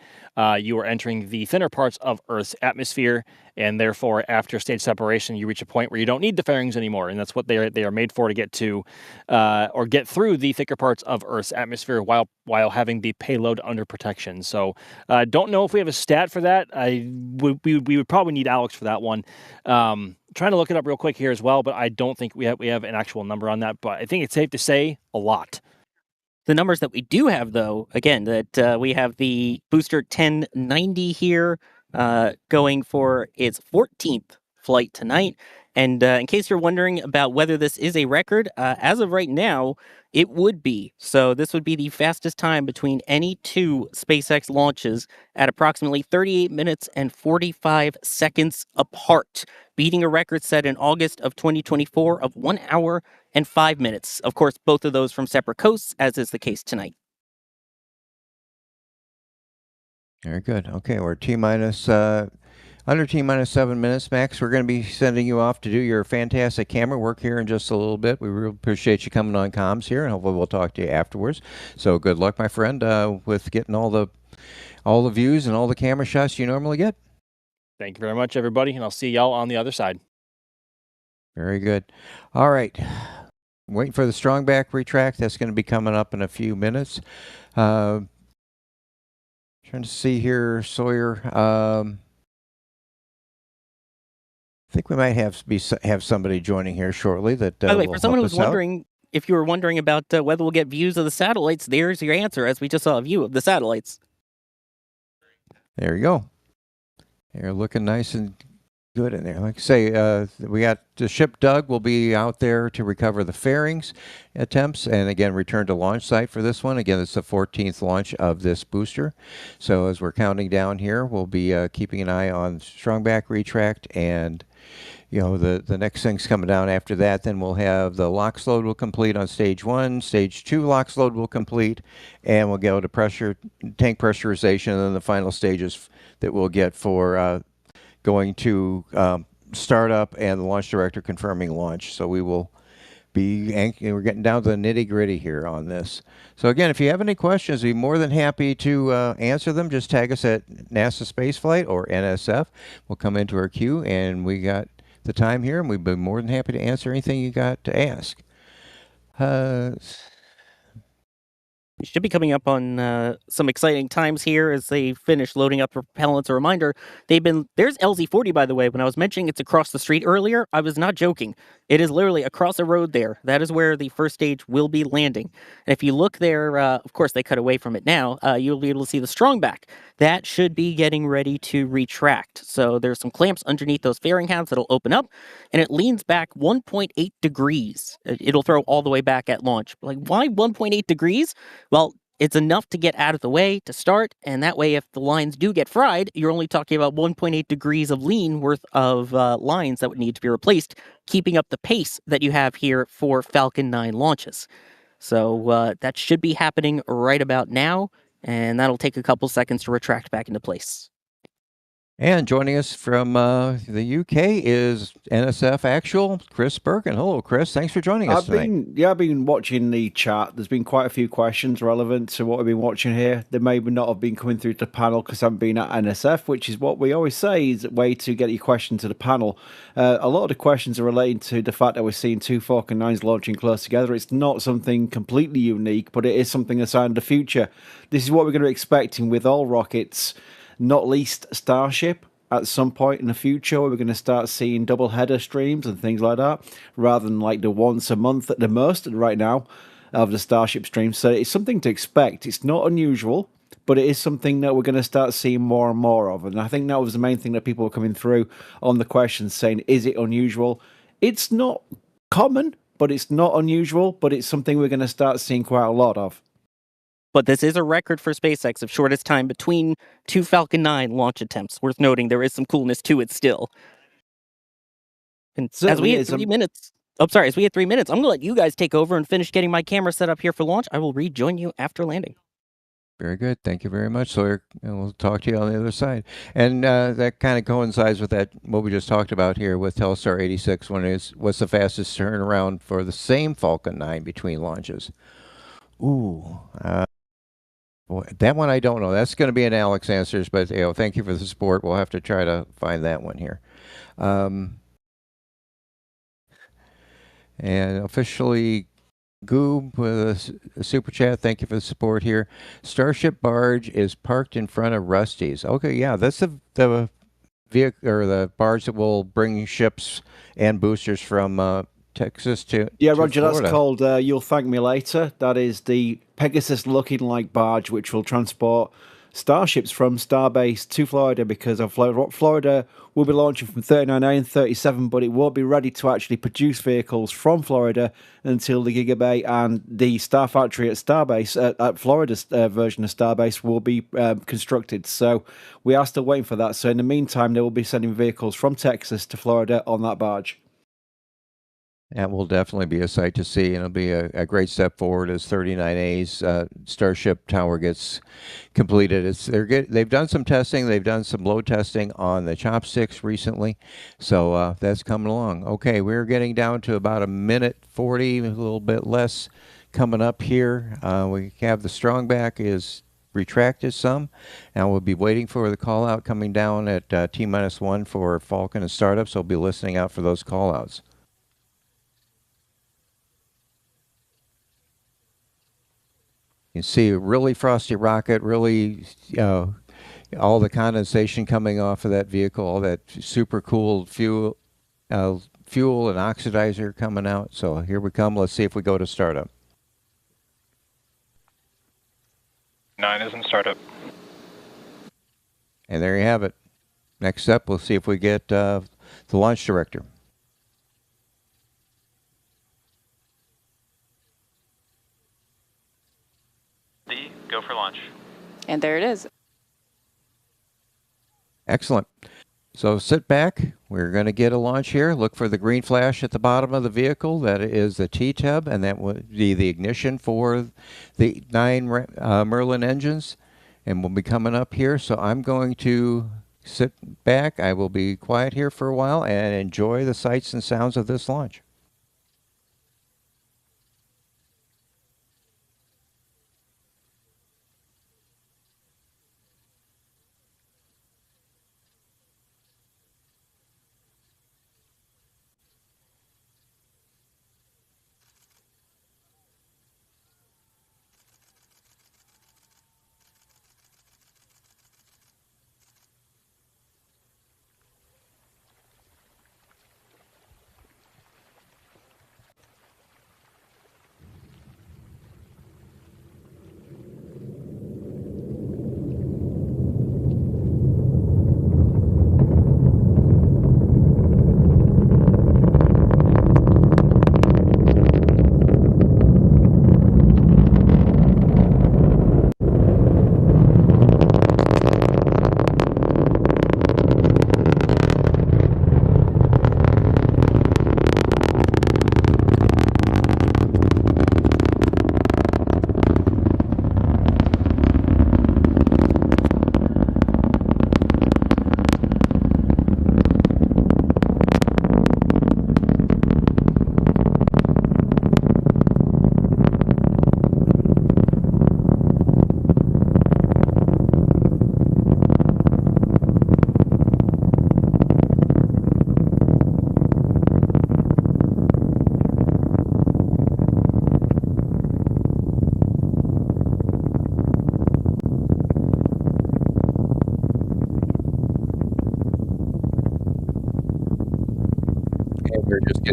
you are entering the thinner parts of Earth's atmosphere, and therefore, after stage separation, you reach a point where you don't need the fairings anymore, and that's what they are made for, to get to or get through the thicker parts of Earth's atmosphere while having the payload under protection. So, don't know if we have a stat for that. We would probably need Alex for that one. Trying to look it up real quick here as well, but I don't think we have an actual number on that. But I think it's safe to say a lot. The numbers that we do have, though, again, that we have the booster 1090 here going for its 14th flight tonight. And in case you're wondering about whether this is a record, as of right now, it would be. So this would be the fastest time between any 2 SpaceX launches at approximately 38 minutes and 45 seconds apart, beating a record set in August of 2024 of 1 hour and 5 minutes. Of course, both of those from separate coasts, as is the case tonight. Very good. Okay, we're T-minus under T-minus 7 minutes, Max. We're going to be sending you off to do your fantastic camera work here in just a little bit. We really appreciate you coming on comms here, and hopefully we'll talk to you afterwards. So good luck, my friend, with getting all the views and all the camera shots you normally get. Thank you very much, everybody, and I'll see y'all on the other side. Very good. All right. Waiting for the strong back retract. That's going to be coming up in a few minutes. Trying to see here, Sawyer. I think we might have somebody joining here shortly. That by the way, for someone who's wondering, if you were wondering about whether we'll get views of the satellites, there's your answer, as we just saw a view of the satellites. There you go. They're looking nice and good in there. Like I say, we got the ship Doug will be out there to recover the fairings attempts, and again return to launch site for this one. Again, it's the 14th launch of this booster. So as we're counting down here, we'll be keeping an eye on strong back retract, and the next thing's coming down after that. Then we'll have the LOX load will complete on stage 1, stage 2 LOX load will complete, and we'll go to tank pressurization, and then the final stages that we'll get for going to startup and the launch director confirming launch. So we will we're getting down to the nitty gritty here on this. So again, if you have any questions, we'd be more than happy to answer them. Just tag us at NASA Spaceflight or NSF. We'll come into our queue, and we got the time here, and we'd be more than happy to answer anything you got to ask. We should be coming up on some exciting times here as they finish loading up the propellants. A reminder, there's LZ-40, by the way. When I was mentioning it's across the street earlier, I was not joking. It is literally across the road there. That is where the first stage will be landing. And if you look there, of course, they cut away from it now, you'll be able to see the strongback. That should be getting ready to retract. So there's some clamps underneath those fairing halves that'll open up, and it leans back 1.8 degrees. It'll throw all the way back at launch. Like, why 1.8 degrees? Well, it's enough to get out of the way to start, and that way, if the lines do get fried, you're only talking about 1.8 degrees of lean worth of lines that would need to be replaced, keeping up the pace that you have here for Falcon 9 launches. So that should be happening right about now, and that'll take a couple seconds to retract back into place. And joining us from the UK is NSF Actual, Chris Birkin. Hello, Chris. Thanks for joining us tonight. I've been watching the chat. There's been quite a few questions relevant to what we've been watching here. They may not have been coming through the panel because I haven't been at NSF, which is what we always say is a way to get your question to the panel. A lot of the questions are relating to the fact that we're seeing two Falcon 9s launching close together. It's not something completely unique, but it is something a sign of the future. This is what we're going to be expecting with all rockets, not least Starship. At some point in the future, we're going to start seeing double header streams and things like that, rather than like the once a month at the most right now of the Starship streams. So it's something to expect. It's not unusual, but it is something that we're going to start seeing more and more of. And I think that was the main thing that people were coming through on the questions saying, is it unusual? It's not common, but it's not unusual, but it's something we're going to start seeing quite a lot of. But this is a record for SpaceX of shortest time between two Falcon 9 launch attempts. Worth noting, there is some coolness to it still. And as we hit 3 minutes, as we hit 3 minutes, I'm going to let you guys take over and finish getting my camera set up here for launch. I will rejoin you after landing. Very good. Thank you very much, Sawyer. And we'll talk to you on the other side. And that kind of coincides with that, what we just talked about here with Telstar 86, what's the fastest turnaround for the same Falcon 9 between launches. Ooh, boy, that one I don't know. That's going to be an Alex Answers, but thank you for the support. We'll have to try to find that one here. And officially, Goob with a super chat. Thank you for the support here. Starship barge is parked in front of Rusty's. Okay, yeah, that's the vehicle or the barge that will bring ships and boosters from Texas to Roger, Florida. that's called You'll Thank Me Later. That is the Pegasus looking like barge which will transport starships from Starbase to Florida, because of Florida will be launching from 39A and 37, but it won't be ready to actually produce vehicles from Florida until the Gigabay and the Star Factory at Starbase, at Florida's version of Starbase, will be constructed. So we are still waiting for that. So in the meantime, they will be sending vehicles from Texas to Florida on that barge. That will definitely be a sight to see, and it'll be a great step forward as 39A's Starship Tower gets completed. They've done some testing. They've done some load testing on the chopsticks recently, so that's coming along. Okay, we're getting down to about a minute 40, a little bit less coming up here. We have the strongback is retracted some. Now we'll be waiting for the call out coming down at T-1 for Falcon and startup, so we'll be listening out for those call outs. You see a really frosty rocket, really all the condensation coming off of that vehicle, all that super cool fuel and oxidizer coming out. So here we come. Let's see if we go to startup. 9 is in startup. And there you have it. Next up, we'll see if we get the launch director. Go for launch. And there it is. Excellent. So sit back. We're going to get a launch here. Look for the green flash at the bottom of the vehicle. That is the T-tub, and that would be the ignition for the 9 Merlin engines. And we'll be coming up here. So I'm going to sit back. I will be quiet here for a while and enjoy the sights and sounds of this launch.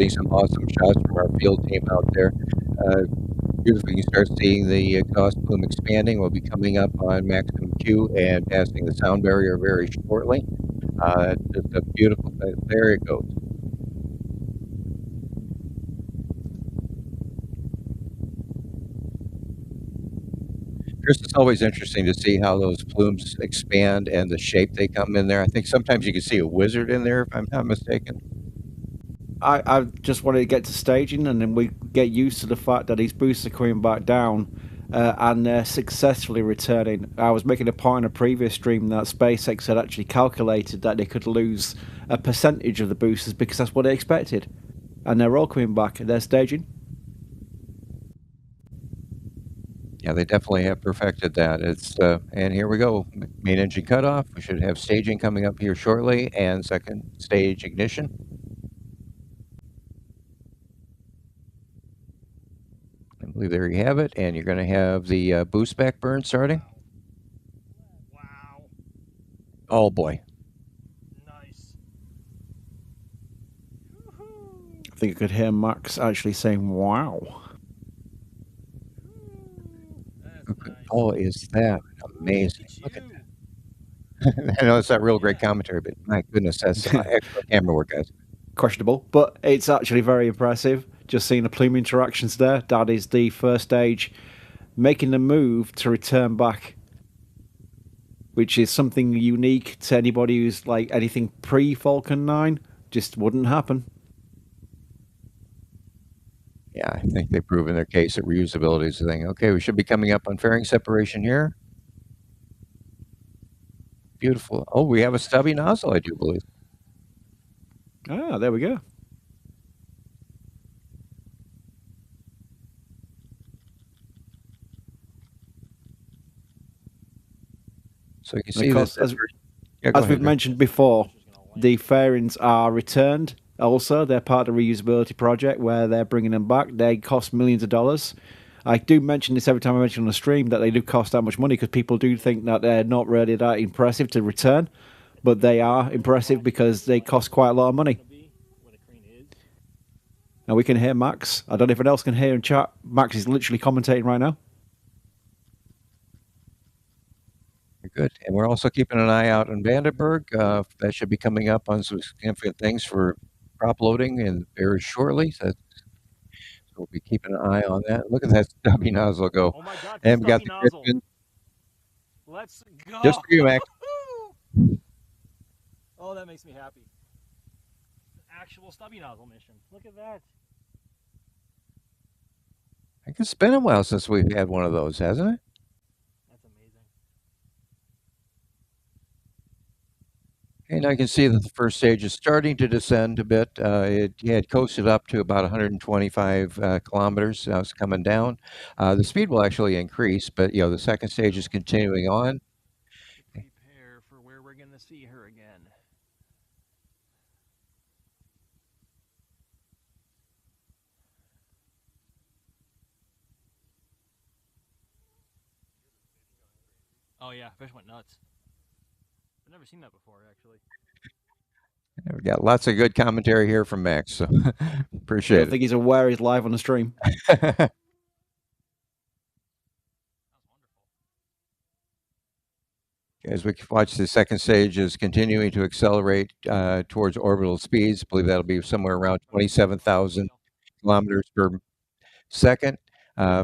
getting some awesome shots from our field team out there. Here's we can start seeing the exhaust plume expanding. We'll be coming up on maximum Q and passing the sound barrier very shortly. Just a beautiful thing. There it goes. Chris, it's always interesting to see how those plumes expand and the shape they come in there. I think sometimes you can see a wizard in there, if I'm not mistaken. I just wanted to get to staging, and then we get used to the fact that these boosts are coming back down and they're successfully returning. I was making a point in a previous stream that SpaceX had actually calculated that they could lose a percentage of the boosters because that's what they expected. And they're all coming back. They're staging. Yeah, they definitely have perfected that. It's and here we go. Main engine cutoff. We should have staging coming up here shortly, and second stage ignition. I believe there you have it, and you're going to have the boost back burn starting. Wow. Oh boy. Nice. I think I could hear Max actually saying, wow. Oh, is that amazing? Look at that. I know it's not real great commentary, but my goodness, that's excellent camera work, guys. Questionable, but it's actually very impressive. Just seeing the plume interactions there. That is the first stage making the move to return back, which is something unique to anybody who's like anything pre-Falcon 9. Just wouldn't happen. Yeah, I think they've proven their case that reusability is the thing. Okay, we should be coming up on fairing separation here. Beautiful. Oh, we have a stubby nozzle, I do believe. Ah, there we go. So you can see Because this. as we've mentioned before, the fairings are returned. Also, they're part of the reusability project where they're bringing them back. They cost millions of dollars. I do mention this every time I mention on the stream that they do cost that much money because people do think that they're not really that impressive to return, but they are impressive because they cost quite a lot of money. And we can hear Max. I don't know if anyone else can hear in chat. Max is literally commentating right now. Good. And we're also keeping an eye out on Vandenberg. That should be coming up on some significant things for prop loading and very shortly. So we'll be keeping an eye on that. Look at that stubby nozzle go. Oh my God, and we got the nozzle. Griffin. Let's go. Just for you, Max. Oh, that makes me happy. Actual stubby nozzle mission. Look at that. I think it's been a while since we've had one of those, hasn't it? That's amazing. Okay, now you can see that the first stage is starting to descend a bit. It had coasted up to about 125 kilometers. Now it's coming down. The speed will actually increase, but the second stage is continuing on. Prepare for where we're going to see her again. Oh yeah, fish went nuts. I've never seen that before, actually. We've got lots of good commentary here from Max, so I appreciate don't it. think he's aware he's live on the stream. As we watch, the second stage is continuing to accelerate towards orbital speeds. I believe that'll be somewhere around 27,000 kilometers per second.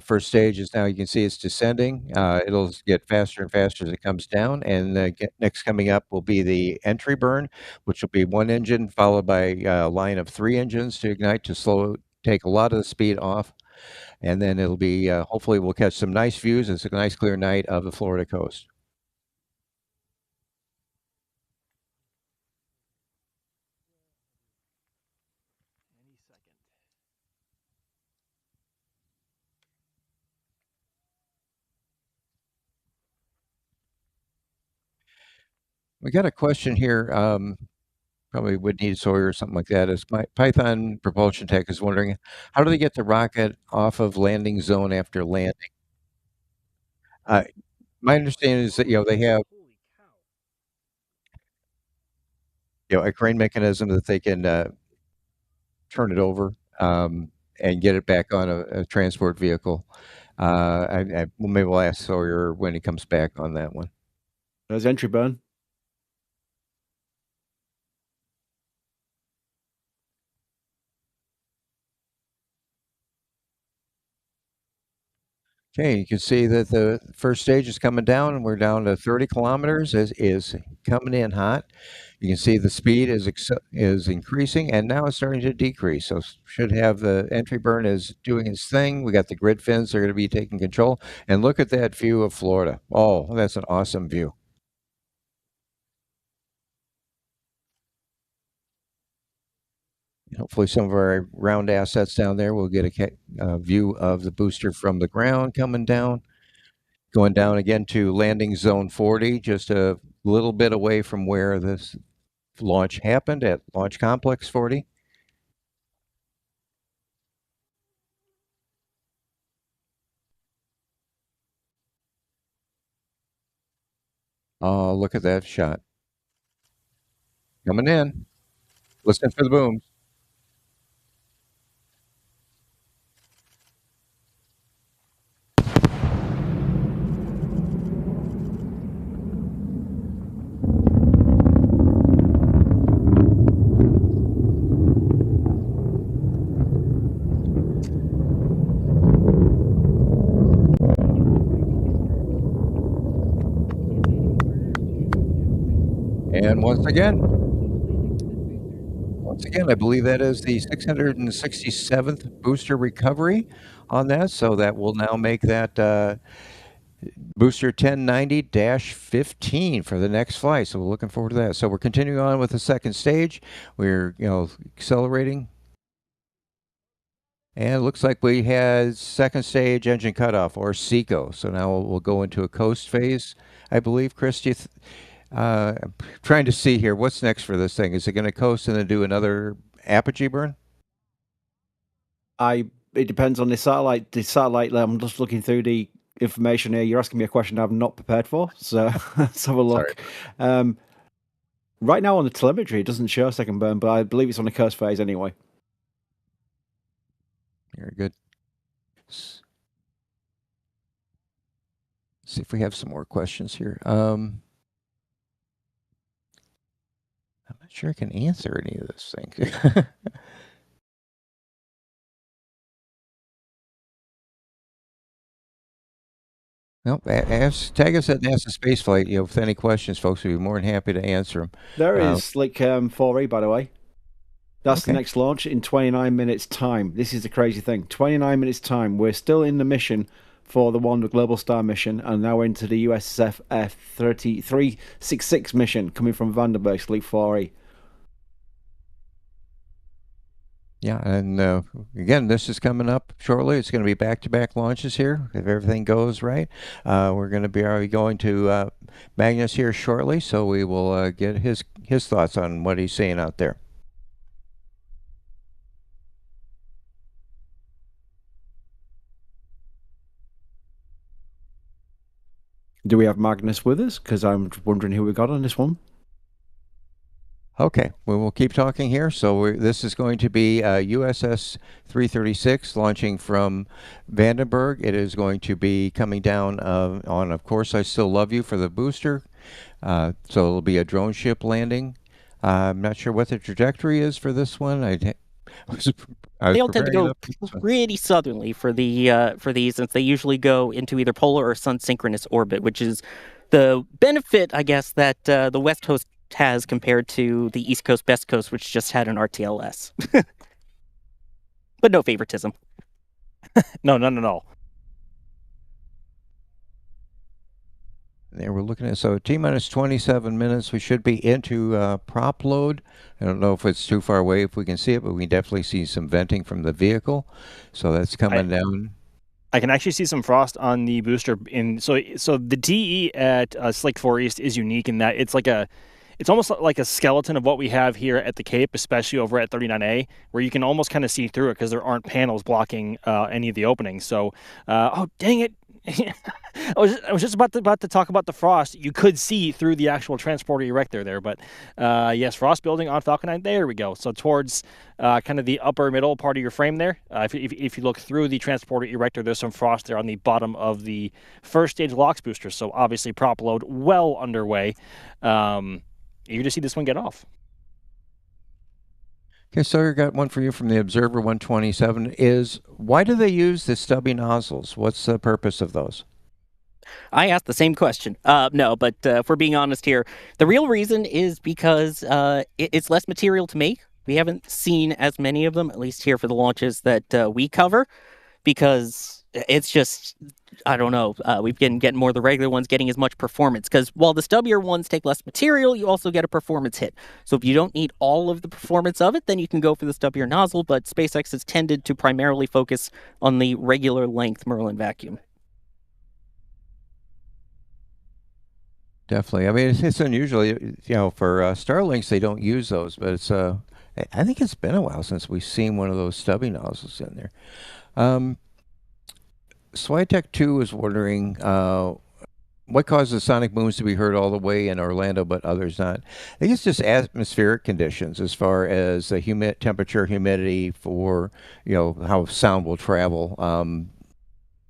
First stage is now, you can see it's descending. It'll get faster and faster as it comes down. And next coming up will be the entry burn, which will be one engine followed by a line of 3 engines to ignite to take a lot of the speed off. And then it'll be, hopefully we'll catch some nice views. It's a nice clear night of the Florida coast. We got a question here. Probably would need Sawyer or something like that. Is Python Propulsion Tech is wondering, how do they get the rocket off of landing zone after landing? My understanding is that they have a crane mechanism that they can turn it over and get it back on a transport vehicle. Well, maybe we'll ask Sawyer when he comes back on that one. There's entry burn. Okay, you can see that the first stage is coming down, and we're down to 30 kilometers. Is coming in hot. You can see the speed is increasing, and now it's starting to decrease. So should have the entry burn is doing its thing. We got the grid fins; they're going to be taking control. And look at that view of Florida. Oh, that's an awesome view. Hopefully, some of our ground assets down there will get a view of the booster from the ground coming down. Going down again to landing zone 40, just a little bit away from where this launch happened at Launch Complex 40. Oh, look at that shot. Coming in. Listen for the booms. And once again, I believe that is the 667th booster recovery on that. So that will now make that booster 1090-15 for the next flight. So we're looking forward to that. So we're continuing on with the second stage. We're, accelerating. And it looks like we had second stage engine cutoff, or SECO. So now we'll go into a coast phase, I believe. Chris, I'm trying to see here. What's next for this thing? Is it going to coast and then do another apogee burn? It depends on the satellite. I'm just looking through the information here. You're asking me a question I'm not prepared for. So let's have a look. Right now on the telemetry, it doesn't show a second burn, but I believe it's on the coast phase anyway. Very good. See if we have some more questions here. I'm not sure I can answer any of this thing. Nope. Tag us at NASA Spaceflight. With any questions, folks, we'd be more than happy to answer them. There is 4E, by the way. That's Okay. the next launch in 29 minutes time. This is the crazy thing. 29 minutes time. We're still in the mission for the Globalstar mission, and now into the USSF-366 mission coming from Vandenberg, Sleep 4E. Yeah, and again, this is coming up shortly. It's going to be back-to-back launches here, if everything goes right. We're going to be going to Magnus here shortly, so we will get his thoughts on what he's seeing out there. Do we have Magnus with us? Because I'm wondering who we got on this one. Okay, we will keep talking here. So this is going to be USS-366 launching from Vandenberg. It is going to be coming down on, of course, I Still Love You for the booster. So it'll be a drone ship landing. I'm not sure what the trajectory is for this one. They all tend to go pretty southerly for these, since they usually go into either polar or sun synchronous orbit, which is the benefit, I guess, that the West Coast has compared to the East Coast, Best Coast, which just had an RTLS. But no favoritism. No. There we're looking at, so T-minus 27 minutes. We should be into prop load. I don't know if it's too far away if we can see it, but we can definitely see some venting from the vehicle. So that's coming down. I can actually see some frost on the booster. So the DE at Slick 4 East is unique in that it's almost like a skeleton of what we have here at the Cape, especially over at 39A, where you can almost kind of see through it because there aren't panels blocking any of the openings. So, oh, dang it. I was just about to talk about the frost. You could see through the actual transporter erector there, but yes, frost building on Falcon 9. There we go. So towards kind of the upper middle part of your frame there. If you look through the transporter erector, there's some frost there on the bottom of the first stage LOX booster. So obviously prop load well underway. Eager to see this one get off. Okay, Sawyer, got one for you from the Observer 127. Is why do they use the stubby nozzles? What's the purpose of those? I asked the same question. No, but if we're being honest here, the real reason is because it's less material to make. We haven't seen as many of them, at least here for the launches that we cover, because it's just, I don't know, we've been getting more of the regular ones getting as much performance, because while the stubbier ones take less material, you also get a performance hit. So if you don't need all of the performance of it, then you can go for the stubbier nozzle, but SpaceX has tended to primarily focus on the regular length Merlin vacuum. Definitely. I mean, it's unusual, for Starlinks, they don't use those, but it's, I think it's been a while since we've seen one of those stubby nozzles in there. Swytech 2 is wondering what causes sonic booms to be heard all the way in Orlando but others not. I think it's just atmospheric conditions as far as the temperature, humidity for, how sound will travel.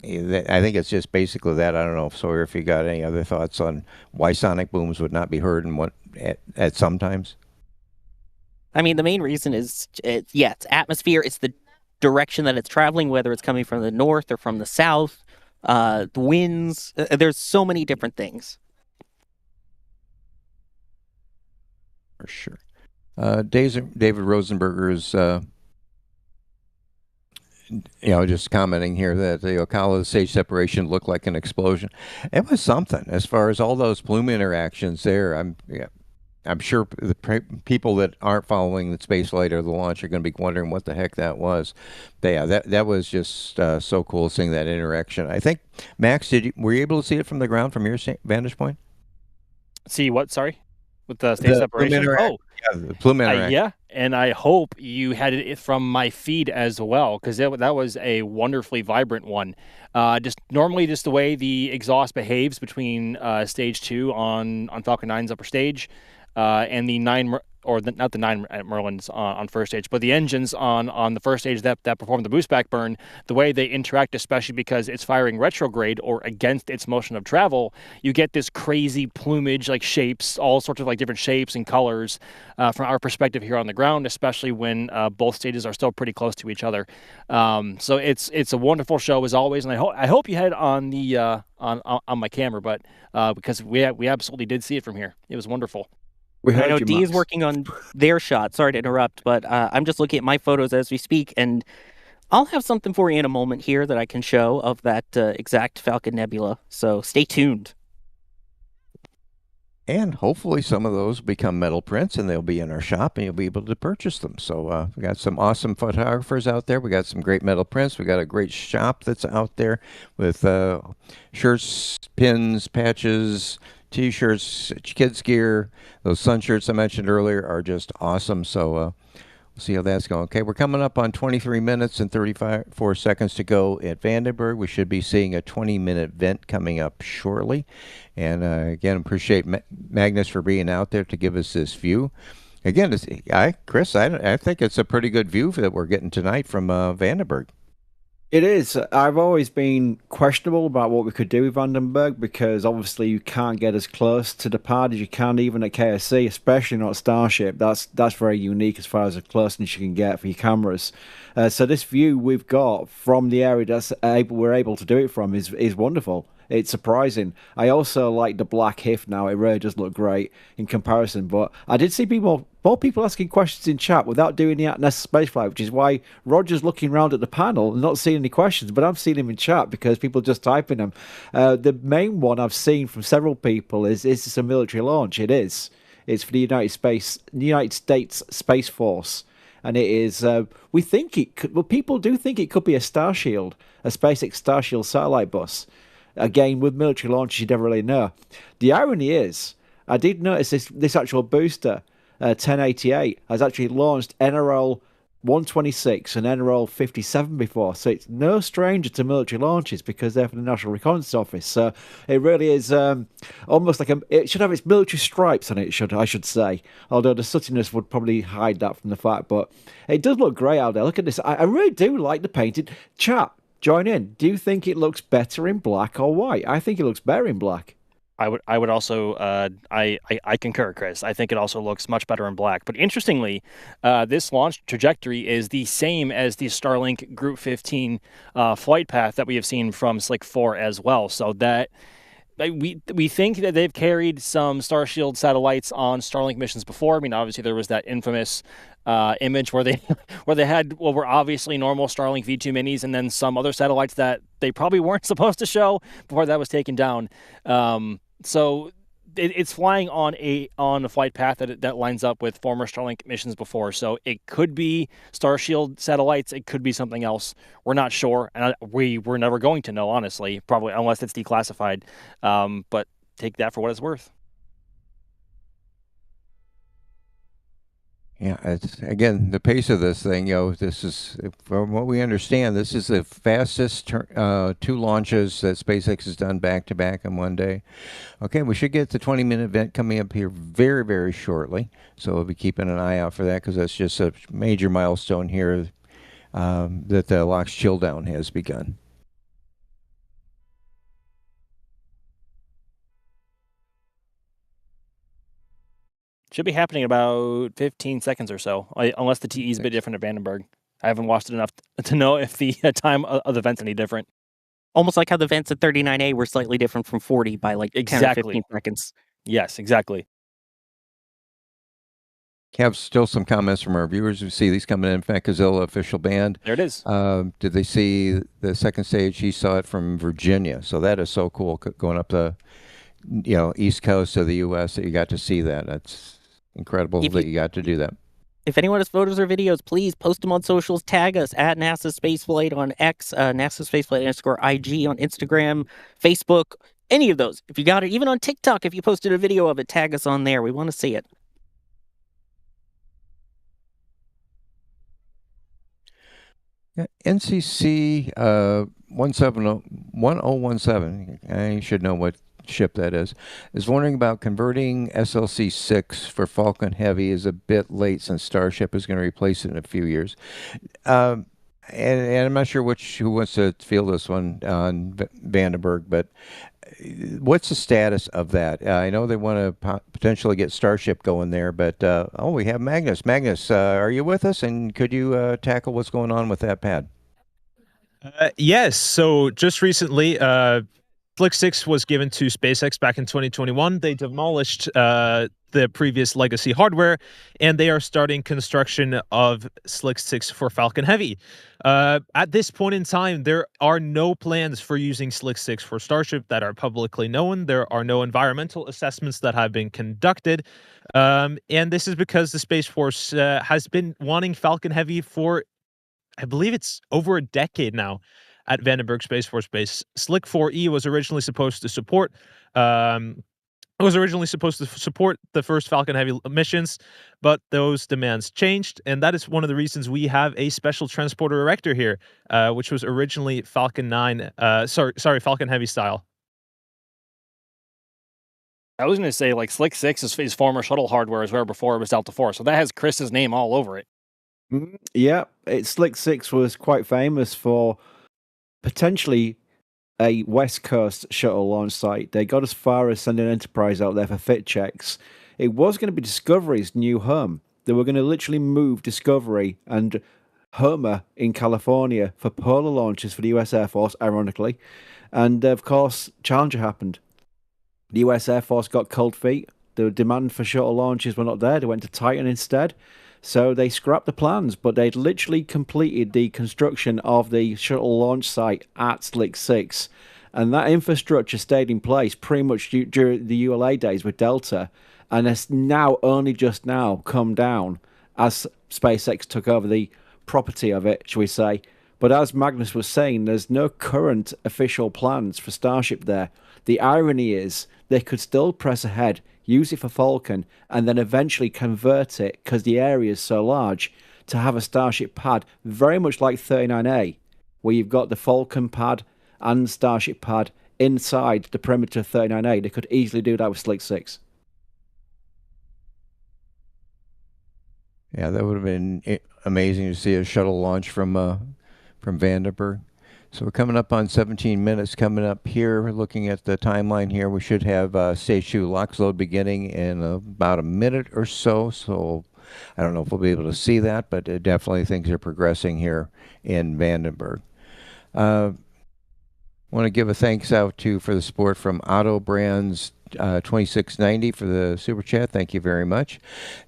I think it's just basically that. I don't know, Sawyer, if you got any other thoughts on why sonic booms would not be heard and what at some times. I mean, the main reason is, it's atmosphere. It's the direction that it's traveling, whether it's coming from the north or from the south, the winds. There's so many different things. For sure. David Rosenberger is, just commenting here that the Ocala stage separation looked like an explosion. It was something as far as all those plume interactions there. I'm sure the people that aren't following the space flight or the launch are going to be wondering what the heck that was. But yeah, that was just so cool seeing that interaction. I think, Max, were you able to see it from the ground from your vantage point? See what? Sorry, with the stage separation. Yeah, the plume interaction. Yeah, and I hope you had it from my feed as well, because that was a wonderfully vibrant one. Just the way the exhaust behaves between stage 2 on Falcon 9's upper stage. And the not the 9 Merlins on first stage, but the engines on the first stage that perform the boost back burn, the way they interact, especially because it's firing retrograde or against its motion of travel, you get this crazy plumage, like shapes, all sorts of like different shapes and colors from our perspective here on the ground, especially when both stages are still pretty close to each other. So it's a wonderful show as always, and I hope you had it on the on my camera, but because we absolutely did see it from here. It was wonderful. I know D is working on their shot. Sorry to interrupt, but I'm just looking at my photos as we speak, and I'll have something for you in a moment here that I can show of that exact Falcon Nebula. So stay tuned. And hopefully some of those become metal prints, and they'll be in our shop, and you'll be able to purchase them. So we got some awesome photographers out there. We got some great metal prints. We got a great shop that's out there with shirts, pins, patches, T-shirts, kids gear. Those sun shirts I mentioned earlier are just awesome. So we'll see how that's going. Okay, we're coming up on 23 minutes and 34 seconds to go at Vandenberg. We should be seeing a 20-minute vent coming up shortly. And again, appreciate Magnus for being out there to give us this view. Again, Chris, I think it's a pretty good view that we're getting tonight from Vandenberg. It is. I've always been questionable about what we could do with Vandenberg, because obviously you can't get as close to the pad as you can even at KSC, especially not Starship. That's very unique as far as the closeness you can get for your cameras. So this view we've got from the area we're able to do it from is wonderful. It's surprising. I also like the black HIF now. It really does look great in comparison. But I did see more people asking questions in chat without doing the NASA spaceflight, which is why Roger's looking around at the panel and not seeing any questions. But I'm seeing him in chat because people are just typing them. The main one I've seen from several people is this a military launch? It is. It's for the United States Space Force. And it is, we think it could, well, people do think it could be a Starshield, a SpaceX Starshield satellite bus. Again, with military launches, you never really know. The irony is, I did notice this actual booster, 1088, has actually launched NRL 126 and enroll 57 before, so it's no stranger to military launches because they're from the National Reconnaissance Office. So it really is almost like it should have its military stripes on it, I should say. Although the sootiness would probably hide that from the fact, but it does look great out there. Look at this. I really do like the painted. Chat, join in. Do you think it looks better in black or white? I think it looks better in black. I would also I concur, Chris. I think it also looks much better in black. But interestingly, this launch trajectory is the same as the Starlink Group 15 flight path that we have seen from Slick 4 as well. So that we think that they've carried some Starshield satellites on Starlink missions before. I mean, obviously there was that infamous image where they had what were obviously normal Starlink V2 minis, and then some other satellites that they probably weren't supposed to show before that was taken down. So it's flying on a flight path that lines up with former Starlink missions before. So it could be Starshield satellites. It could be something else. We're not sure, and we're never going to know, honestly, probably unless it's declassified. But take that for what it's worth. Yeah, it's again the pace of this thing. This is, from what we understand, this is the fastest 2 launches that SpaceX has done back to back in one day. Okay, we should get the 20-minute event coming up here very, very shortly. So we'll be keeping an eye out for that because that's just a major milestone here that the LOX chill down has begun. Should be happening in about 15 seconds or so, unless the TE is a bit different at Vandenberg. I haven't watched it enough to know if the time of the vent's any different. Almost like how the vents at 39A were slightly different from 40 by like 10 or 15 seconds. Yes, exactly. Have still some comments from our viewers. We see these coming in. Fankazilla official band. There it is. Did they see the second stage? He saw it from Virginia. So that is so cool, going up the east coast of the U.S. that you got to see that. That's incredible that you got to do that. If anyone has photos or videos, please post them on socials. Tag us at NASA Spaceflight on X, NASA Spaceflight _IG on Instagram, Facebook, any of those. If you got it, even on TikTok, if you posted a video of it, tag us on there. We want to see it. NCC 1017, I should know what ship that is wondering about converting SLC-6 for Falcon Heavy is a bit late since Starship is going to replace it in a few years. And I'm not sure who wants to field this one on Vandenberg, but what's the status of that? I know they want to potentially get Starship going there, but we have Magnus. Magnus, are you with us? And could you tackle what's going on with that pad? Yes. So just recently, Slick 6 was given to SpaceX back in 2021. They demolished the previous legacy hardware, and they are starting construction of Slick 6 for Falcon Heavy. At this point in time, there are no plans for using Slick 6 for Starship that are publicly known. There are no environmental assessments that have been conducted. And this is because the Space Force has been wanting Falcon Heavy for, I believe it's over a decade now at Vandenberg Space Force Base. Slick 4E was originally supposed to support the first Falcon Heavy missions, but those demands changed, and that is one of the reasons we have a special transporter erector here, which was originally Falcon Heavy style. I was going to say, like, Slick 6 is former shuttle hardware as well before it was Delta 4, so that has Chris's name all over it. Yeah, Slick 6 was quite famous for potentially a West Coast shuttle launch site. They got as far as sending Enterprise out there for fit checks. It was going to be Discovery's new home. They were going to literally move Discovery and Homer in California for polar launches for the US Air Force, ironically. And of course, Challenger happened. The US Air Force got cold feet. The demand for shuttle launches were not there. They went to Titan instead. So they scrapped the plans, but they'd literally completed the construction of the shuttle launch site at Slick 6. And that infrastructure stayed in place pretty much during the ULA days with Delta, and has now only just now come down as SpaceX took over the property of it, shall we say. But as Magnus was saying, there's no current official plans for Starship there. The irony is they could still press ahead, use it for Falcon, and then eventually convert it, because the area is so large, to have a Starship pad, very much like 39A, where you've got the Falcon pad and Starship pad inside the perimeter of 39A. They could easily do that with Slick 6. Yeah, that would have been amazing to see a shuttle launch from Vandenberg. So we're coming up on 17 minutes. Coming up here, we're looking at the timeline here. We should have stage 2 LOX load beginning in about a minute or so. So I don't know if we'll be able to see that, but definitely things are progressing here in Vandenberg. Want to give a thanks out for the support from Auto Brands 2690 for the super chat. Thank you very much.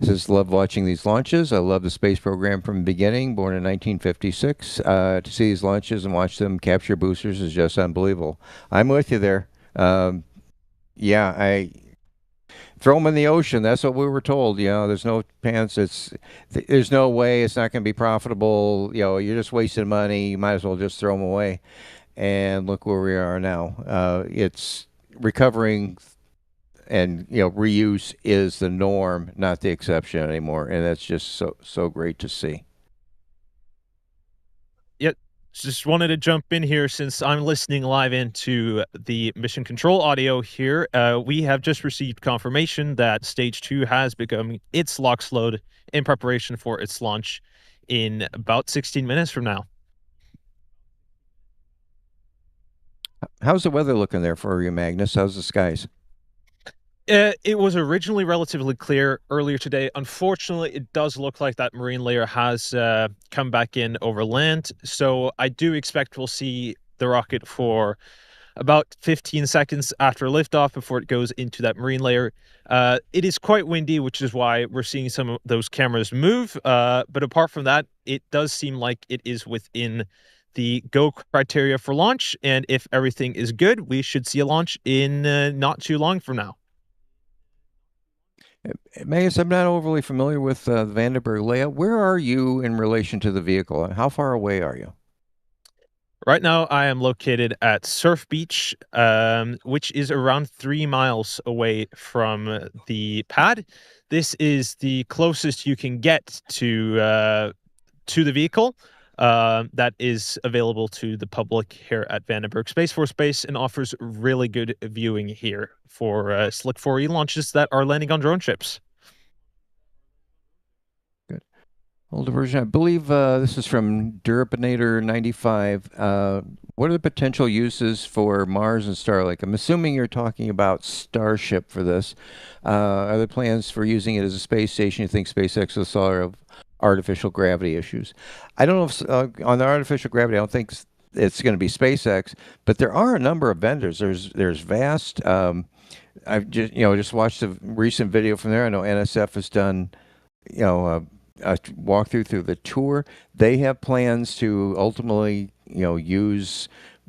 It says, love watching these launches. I love the space program from the beginning, born in 1956. To see these launches and watch them capture boosters is just unbelievable. I'm with you there. Yeah, I throw them in the ocean. That's what we were told. You know, there's no chance. There's no way it's not going to be profitable. You know, you're just wasting money. You might as well just throw them away. And look where we are now. It's recovering, and reuse is the norm, not the exception anymore. And that's just so great to see. Yep. Just wanted to jump in here since I'm listening live into the mission control audio here. We have just received confirmation that Stage 2 has begun its LOX load in preparation for its launch in about 16 minutes from now. How's the weather looking there for you, Magnus? How's the skies? It was originally relatively clear earlier today. Unfortunately, it does look like that marine layer has come back in over land. So I do expect we'll see the rocket for about 15 seconds after liftoff before it goes into that marine layer. It is quite windy, which is why we're seeing some of those cameras move. But apart from that, it does seem like it is within the go criteria for launch. And if everything is good, we should see a launch in not too long from now. Magnus, I'm not overly familiar with the Vandenberg layout. Where are you in relation to the vehicle? How far away are you? Right now, I am located at Surf Beach, which is around 3 miles away from the pad. This is the closest you can get to the vehicle that is available to the public here at Vandenberg Space Force Base and offers really good viewing here for Slick 4E launches that are landing on drone ships. Good. Older version. I believe this is from Durapinator 95. What are the potential uses for Mars and Starlink? I'm assuming you're talking about Starship for this. Are there plans for using it as a space station? You think SpaceX will solve artificial gravity issues? I don't know if on the artificial gravity, I don't think it's going to be SpaceX, but there are a number of vendors. There's Vast. I've just watched a recent video from there. I know NSF has done a walkthrough through the tour. They have plans to ultimately use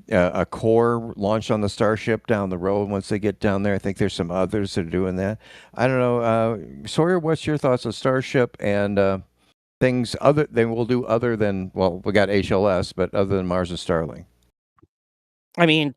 a core launched on the Starship down the road once they get down there. I think there's some others that are doing that. I don't know. Sawyer, what's your thoughts on Starship and things they will do other than, well, we got HLS, but other than Mars and Starlink? I mean,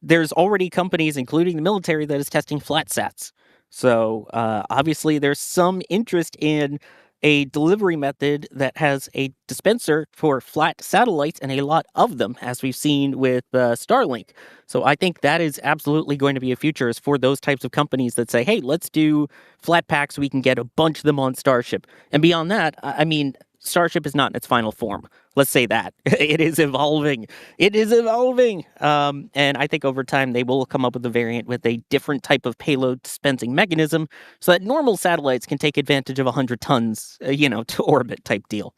there's already companies, including the military, that is testing flat sats. So obviously there's some interest in a delivery method that has a dispenser for flat satellites and a lot of them, as we've seen with Starlink. So I think that is absolutely going to be a future is for those types of companies that say, hey, let's do flat packs so we can get a bunch of them on Starship. And beyond that, I mean, Starship is not in its final form. Let's say that. It is evolving. It is evolving. And I think over time, they will come up with a variant with a different type of payload dispensing mechanism so that normal satellites can take advantage of 100 tons, to orbit type deal.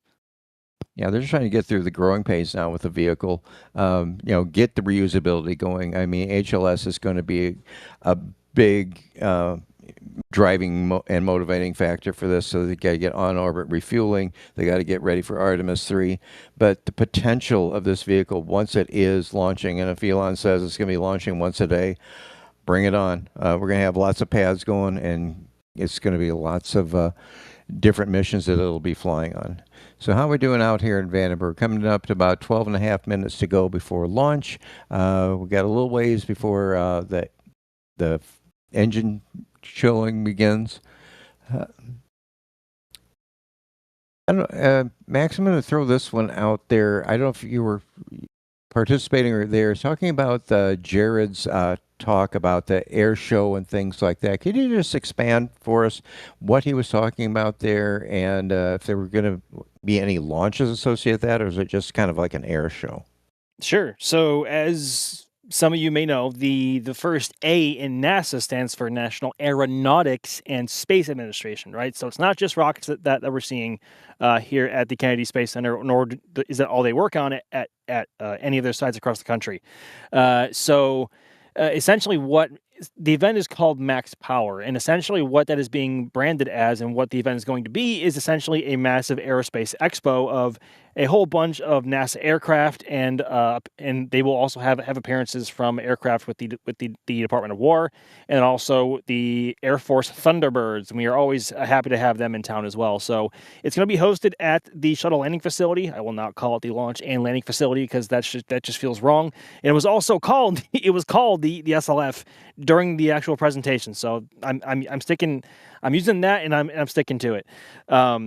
Yeah, they're just trying to get through the growing pains now with the vehicle, get the reusability going. I mean, HLS is going to be a big driving and motivating factor for this. So they got to get on orbit refueling. They got to get ready for Artemis 3. But the potential of this vehicle, once it is launching, and if Elon says it's going to be launching once a day, bring it on. We're going to have lots of pads going, and it's going to be lots of different missions that it'll be flying on. So how are we doing out here in Vandenberg? Coming up to about 12 and a half minutes to go before launch. We got a little ways before the engine chilling begins. I don't, Max, I'm going to throw this one out there. I don't know if you were participating or there, talking about Jared's talk about the air show and things like that. Could you just expand for us what he was talking about there, and if there were going to be any launches associated with that, or is it just kind of like an air show? Sure. So, as some of you may know, the first A in NASA stands for National Aeronautics and Space Administration, right? So it's not just rockets that we're seeing here at the Kennedy Space Center, nor is that all they work on at any of their sites across the country. Essentially, what the event is called Max Power, and essentially what that is being branded as, and what the event is going to be, is essentially a massive aerospace expo of a whole bunch of NASA aircraft, and they will also have appearances from aircraft with the Department of War, and also the Air Force Thunderbirds. And we are always happy to have them in town as well. So it's going to be hosted at the shuttle landing facility. I will not call it the launch and landing facility because that just feels wrong. And it was also called the SLF during the actual presentation. So I'm sticking. I'm using that, and I'm sticking to it.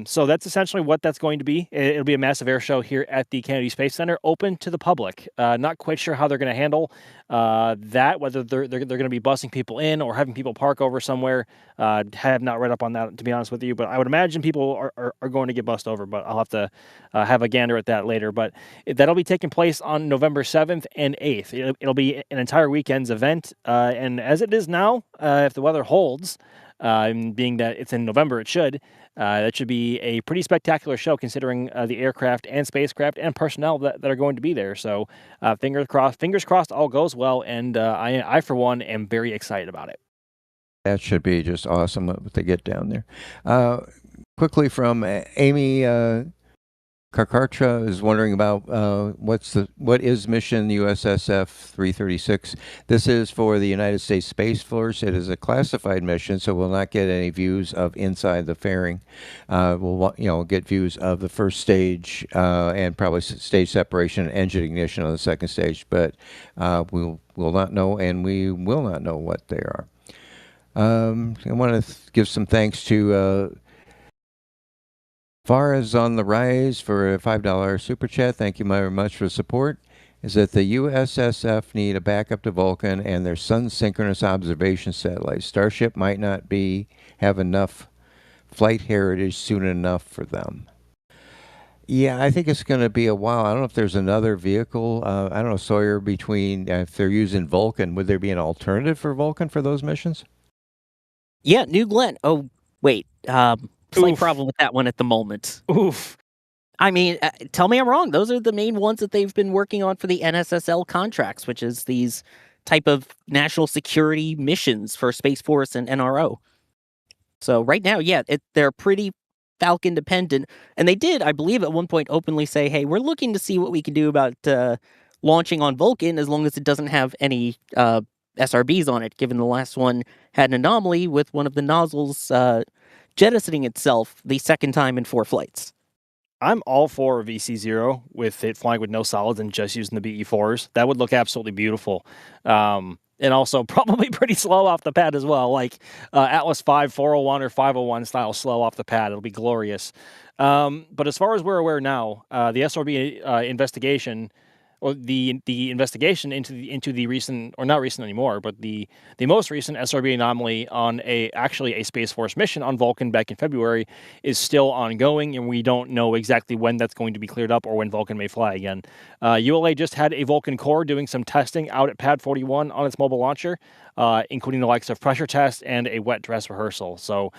So that's essentially what that's going to be. It'll be a massive air show here at the Kennedy Space Center, open to the public. Not quite sure how they're going to handle that, whether they're going to be busing people in or having people park over somewhere. Have not read up on that, to be honest with you, but I would imagine people are going to get bussed over, but I'll have to have a gander at that later. But that'll be taking place on November 7th and 8th. It'll be an entire weekend's event, and as it is now, if the weather holds, being that it's in November, it should. That should be a pretty spectacular show, considering the aircraft and spacecraft and personnel that are going to be there. So, fingers crossed, all goes well. And I, for one, am very excited about it. That should be just awesome what they get down there. Quickly from Amy Karkarcha is wondering about what is mission USSF-366. This is for the United States Space Force. It is a classified mission, so we'll not get any views of inside the fairing. We'll get views of the first stage and probably stage separation and engine ignition on the second stage, but we will not know, and we will not know what they are. I want to give some thanks to Far as on the rise for a $5 super chat. Thank you very much for the support. Is that the USSF need a backup to Vulcan and their sun synchronous observation satellites. Starship might not have enough flight heritage soon enough for them. Yeah, I think it's going to be a while. I don't know if there's another vehicle. I don't know, Sawyer, between if they're using Vulcan, would there be an alternative for Vulcan for those missions? Yeah, New Glenn. Oh, wait. Slight problem with that one at the moment. Oof. I mean, tell me I'm wrong. Those are the main ones that they've been working on for the NSSL contracts, which is these type of national security missions for Space Force and NRO. So right now, yeah, they're pretty Falcon dependent. And they did, I believe, at one point openly say, hey, we're looking to see what we can do about launching on Vulcan as long as it doesn't have any SRBs on it, given the last one had an anomaly with one of the nozzles jettisoning itself the second time in 4 flights. I'm all for VC0 with it flying with no solids and just using the BE4s. That would look absolutely beautiful. And also probably pretty slow off the pad as well, like Atlas 5 401 or 501 style slow off the pad. It'll be glorious. But as far as we're aware now, the SRB investigation, or the investigation into the recent, or not recent anymore, but the most recent SRB anomaly on actually a Space Force mission on Vulcan back in February is still ongoing, and we don't know exactly when that's going to be cleared up or when Vulcan may fly again. ULA just had a Vulcan core doing some testing out at Pad 41 on its mobile launcher, including the likes of pressure test and a wet dress rehearsal. So,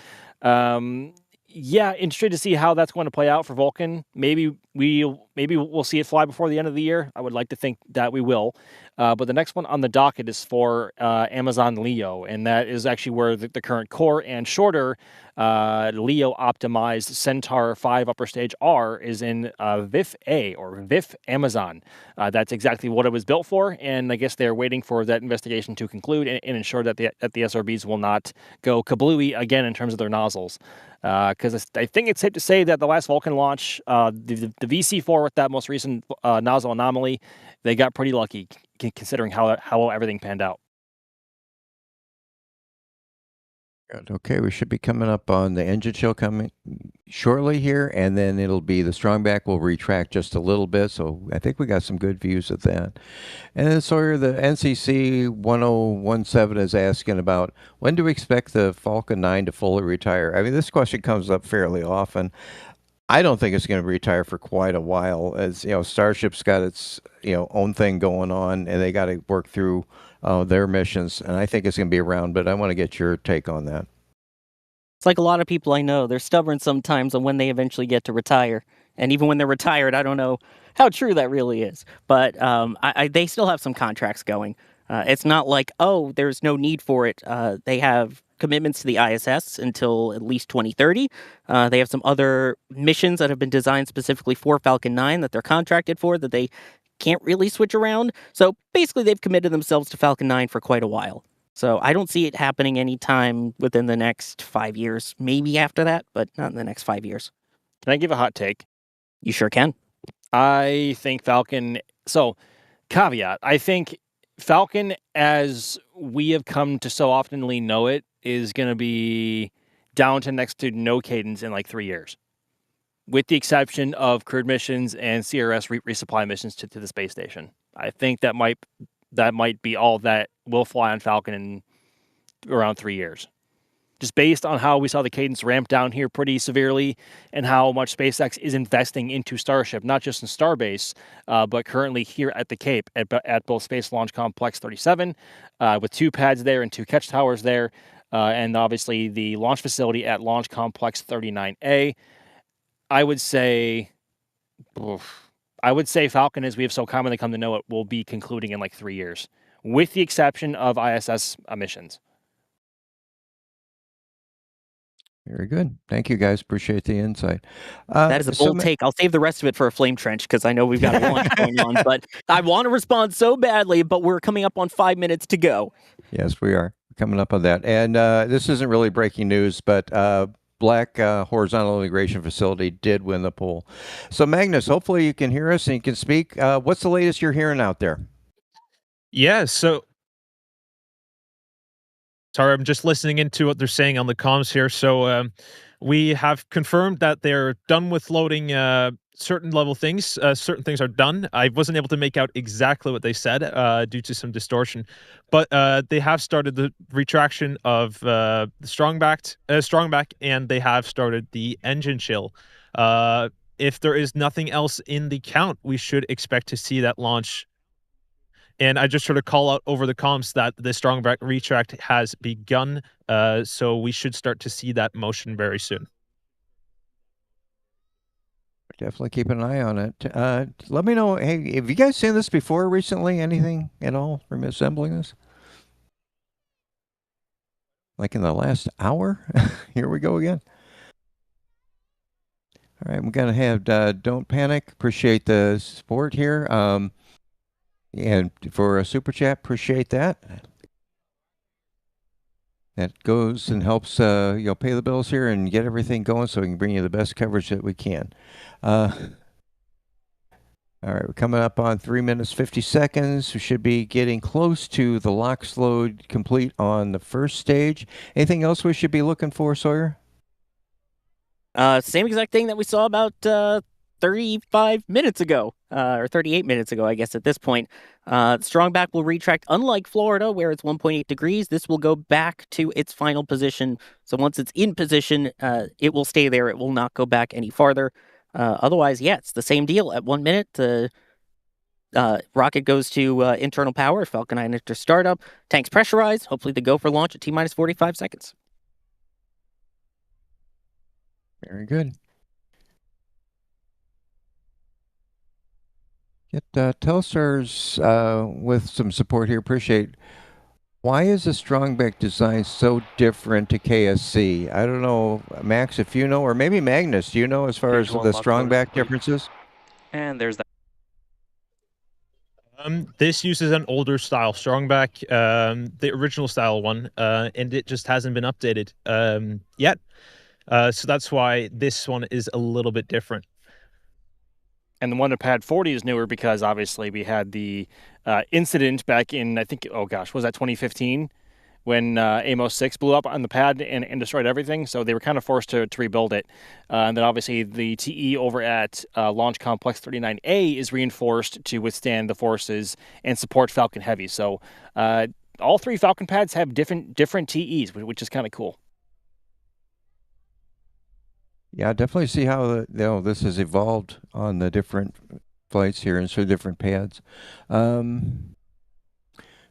yeah, interested to see how that's going to play out for Vulcan. Maybe we'll see it fly before the end of the year. I would like to think that we will. But the next one on the docket is for Amazon Leo, and that is actually where the current core and shorter Leo optimized Centaur 5 upper stage R is in VIF A, or VIF Amazon. That's exactly what it was built for, and I guess they're waiting for that investigation to conclude and ensure that the SRBs will not go kablooey again in terms of their nozzles. Because I think it's safe to say that the last Vulcan launch, the VC4 with that most recent nozzle anomaly, they got pretty lucky considering how everything panned out. Good. Okay, we should be coming up on the engine chill coming shortly here, and then it'll be the strongback will retract just a little bit. So I think we got some good views of that. And then Sawyer, the NCC 1017 is asking about when do we expect the Falcon 9 to fully retire? I mean, this question comes up fairly often. I don't think it's going to retire for quite a while. As you know, Starship's got its own thing going on, and they got to work through their missions. And I think it's going to be around. But I want to get your take on that. It's like a lot of people I know. They're stubborn sometimes on when they eventually get to retire. And even when they're retired, I don't know how true that really is. But they still have some contracts going. It's not like, oh, there's no need for it. They have commitments to the ISS until at least 2030. They have some other missions that have been designed specifically for Falcon 9 that they're contracted for that they can't really switch around. So basically, they've committed themselves to Falcon 9 for quite a while. So I don't see it happening anytime within the next 5 years. Maybe after that, but not in the next 5 years. Can I give a hot take? You sure can. I think Falcon. So, caveat. I think Falcon, as we have come to so oftenly know it, is going to be down to next to no cadence in like 3 years, with the exception of crewed missions and CRS resupply missions to the space station. I think that might be all that will fly on Falcon in around 3 years. Just based on how we saw the cadence ramp down here pretty severely and how much SpaceX is investing into Starship, not just in Starbase, but currently here at the Cape at both Space Launch Complex 37, with 2 pads there and 2 catch towers there, and obviously the launch facility at Launch Complex 39A. I would say Falcon, as we have so commonly come to know it, will be concluding in like 3 years, with the exception of ISS missions. Very good. Thank you, guys. Appreciate the insight. That is a bold take. I'll save the rest of it for a flame trench because I know we've got a launch going on. But I want to respond so badly, but we're coming up on 5 minutes to go. Yes, we are coming up on that. And this isn't really breaking news, but Black Horizontal Integration Facility did win the poll. So Magnus, hopefully you can hear us and you can speak. What's the latest you're hearing out there? Yeah, so sorry, I'm just listening into what they're saying on the comms here. So we have confirmed that they're done with loading certain level things. Certain things are done. I wasn't able to make out exactly what they said due to some distortion, but they have started the retraction of the strongback, and they have started the engine chill. If there is nothing else in the count, we should expect to see that launch. And I just sort of call out over the comms that the strongback retract has begun, so we should start to see that motion very soon. Definitely keep an eye on it. Let me know. Hey, have you guys seen this before recently? Anything at all resembling this? Like in the last hour? Here we go again. All right, we're going to have Don't Panic. Appreciate the support here. And for a super chat, appreciate that. That goes and helps pay the bills here and get everything going so we can bring you the best coverage that we can. All right, we're coming up on 3 minutes 50 seconds. We should be getting close to the LOX load complete on the first stage. Anything else we should be looking for, Sawyer? Same exact thing that we saw about 35 minutes ago, or 38 minutes ago, I guess at this point. Strongback will retract. Unlike Florida, where it's 1.8 degrees, this will go back to its final position. So once it's in position, it will stay there. It will not go back any farther. Otherwise, yeah, it's the same deal. At 1 minute, the rocket goes to internal power. Falcon 9 enters startup. Tanks pressurized. Hopefully they go for launch at T-minus 45 seconds. Very good. Get Telstars with some support here. Appreciate. Why is the strongback design so different to KSC? I don't know, Max, if you know, or maybe Magnus, do you know as far as the strongback differences? And there's that. This uses an older style strongback, the original style one, and it just hasn't been updated yet. So that's why this one is a little bit different. And the one at Pad 40 is newer because obviously we had the incident back in, I think, oh gosh, was that 2015? when Amos 6 blew up on the pad and destroyed everything. So they were kind of forced to rebuild it. And then obviously the TE over at Launch Complex 39A is reinforced to withstand the forces and support Falcon Heavy. So all 3 Falcon pads have different TEs, which is kind of cool. Yeah, definitely see how this has evolved on the different flights here and so different pads.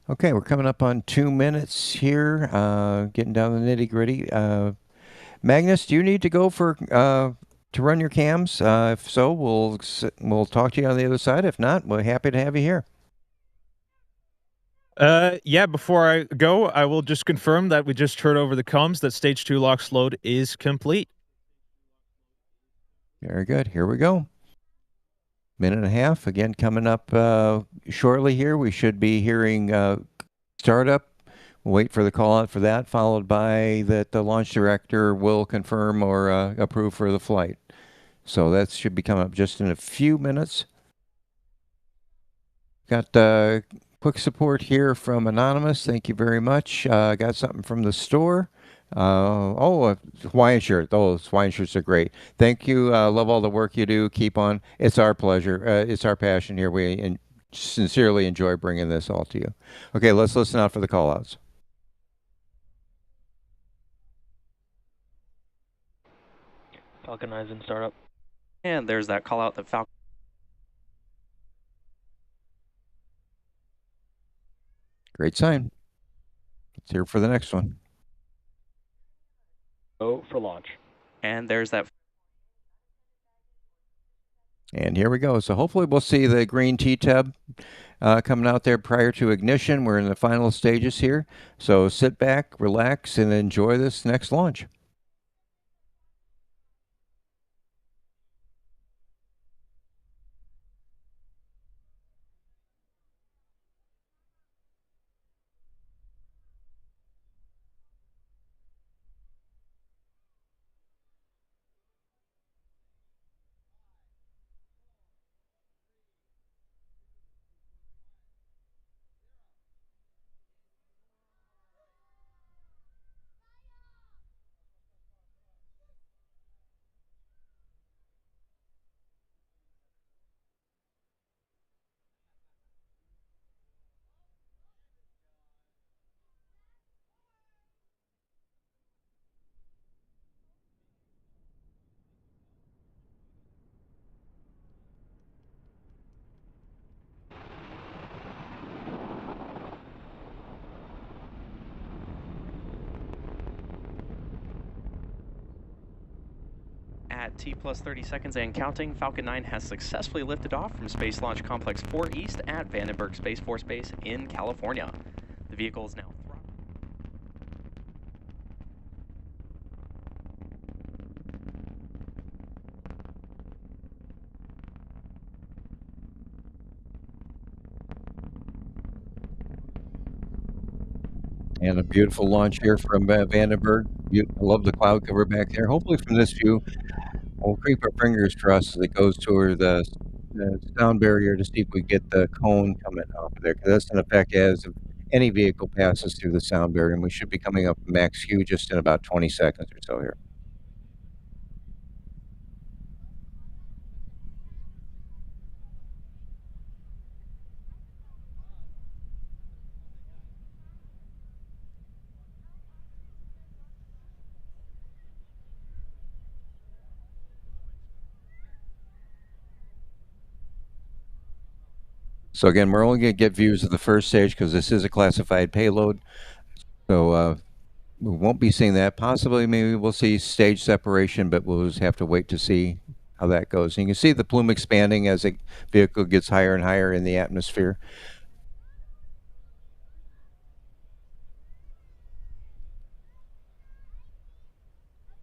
Okay, we're coming up on 2 minutes here, getting down the nitty gritty. Magnus, do you need to go for to run your cams? If so, we'll talk to you on the other side. If not, we're happy to have you here. Yeah, before I go, I will just confirm that we just heard over the comms that Stage 2 LOX load is complete. Very good. Here we go. Minute and a half. Again, coming up shortly here. We should be hearing startup. We'll wait for the call out for that, followed by that the launch director will confirm or approve for the flight. So that should be coming up just in a few minutes. Got quick support here from Anonymous. Thank you very much. Got something from the store. A Hawaiian shirt. Those Hawaiian shirts are great. Thank you. Love all the work you do. Keep on. It's our pleasure. It's our passion here. We sincerely enjoy bringing this all to you. Okay, let's listen out for the call outs. Falcon 9's in startup. And there's that call out that Falcon. Great sign. Let's hear for the next one. Go for launch. And there's that. And here we go. So hopefully we'll see the green T-tub coming out there prior to ignition. We're in the final stages here. So sit back, relax, and enjoy this next launch. At T plus 30 seconds and counting, Falcon 9 has successfully lifted off from Space Launch Complex 4 East at Vandenberg Space Force Base in California. The vehicle is now And a beautiful launch here from Vandenberg. I love the cloud cover back there. Hopefully from this view, we'll keep our fingers crossed as it goes toward the sound barrier to see if we get the cone coming off of there. Because that's in effect as any vehicle passes through the sound barrier. And we should be coming up max Q just in about 20 seconds or so here. So again, we're only going to get views of the first stage because this is a classified payload. So we won't be seeing that. Possibly, maybe we'll see stage separation, but we'll just have to wait to see how that goes. And you can see the plume expanding as the vehicle gets higher and higher in the atmosphere.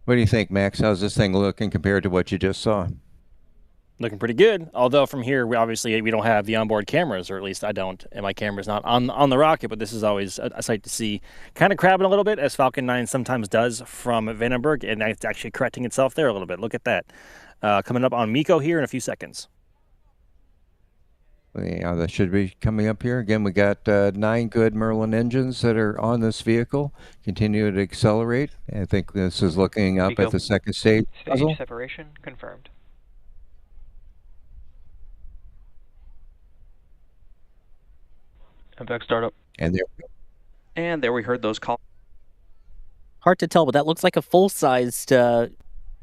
What do you think, Max? How's this thing looking compared to what you just saw? Looking pretty good. Although from here, we don't have the onboard cameras, or at least I don't, and my camera's not on the rocket. But this is always a sight to see. Kind of crabbing a little bit, as Falcon 9 sometimes does from Vandenberg, and it's actually correcting itself there a little bit. Look at that. Coming up on Miko here in a few seconds. Yeah, that should be coming up here. Again, we got 9 good Merlin engines that are on this vehicle. Continue to accelerate. I think this is looking up at the second stage. Stage separation confirmed. MPEG startup. And there we heard those calls. Hard to tell, but that looks like a full-sized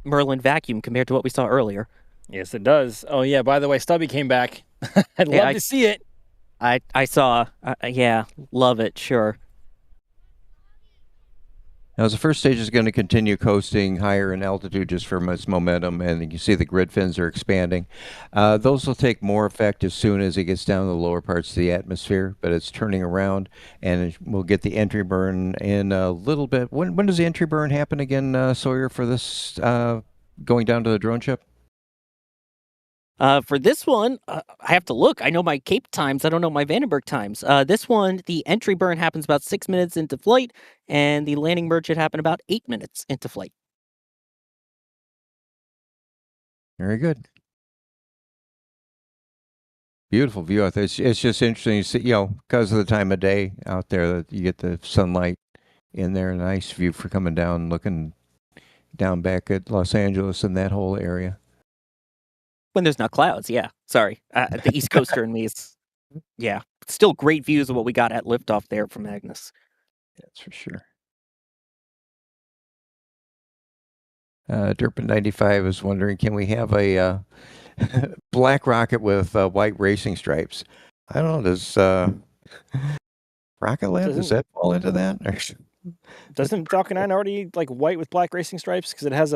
Merlin vacuum compared to what we saw earlier. Yes, it does. Oh, yeah, by the way, Stubby came back. I'd love to see it. I saw. Yeah, love it, sure. Now, the first stage is going to continue coasting higher in altitude just from its momentum, and you can see the grid fins are expanding. Those will take more effect as soon as it gets down to the lower parts of the atmosphere, but it's turning around, and we'll get the entry burn in a little bit. When does the entry burn happen again, Sawyer, for this going down to the drone ship? For this one, I have to look. I know my Cape times. I don't know my Vandenberg times. This one, the entry burn happens about 6 minutes into flight, and the landing merge should happen about 8 minutes into flight. Very good. Beautiful view out there. It's just interesting to see, because of the time of day out there, that you get the sunlight in there. Nice view for coming down, looking down back at Los Angeles and that whole area. When there's not clouds, yeah. Sorry. The East Coaster in me is, yeah. Still great views of what we got at liftoff there from Magnus. That's for sure. Derpin 95 is wondering, can we have a black rocket with white racing stripes? I don't know, does Rocket Lab, does that fall into that? Doesn't Falcon 9 already like white with black racing stripes? Because it has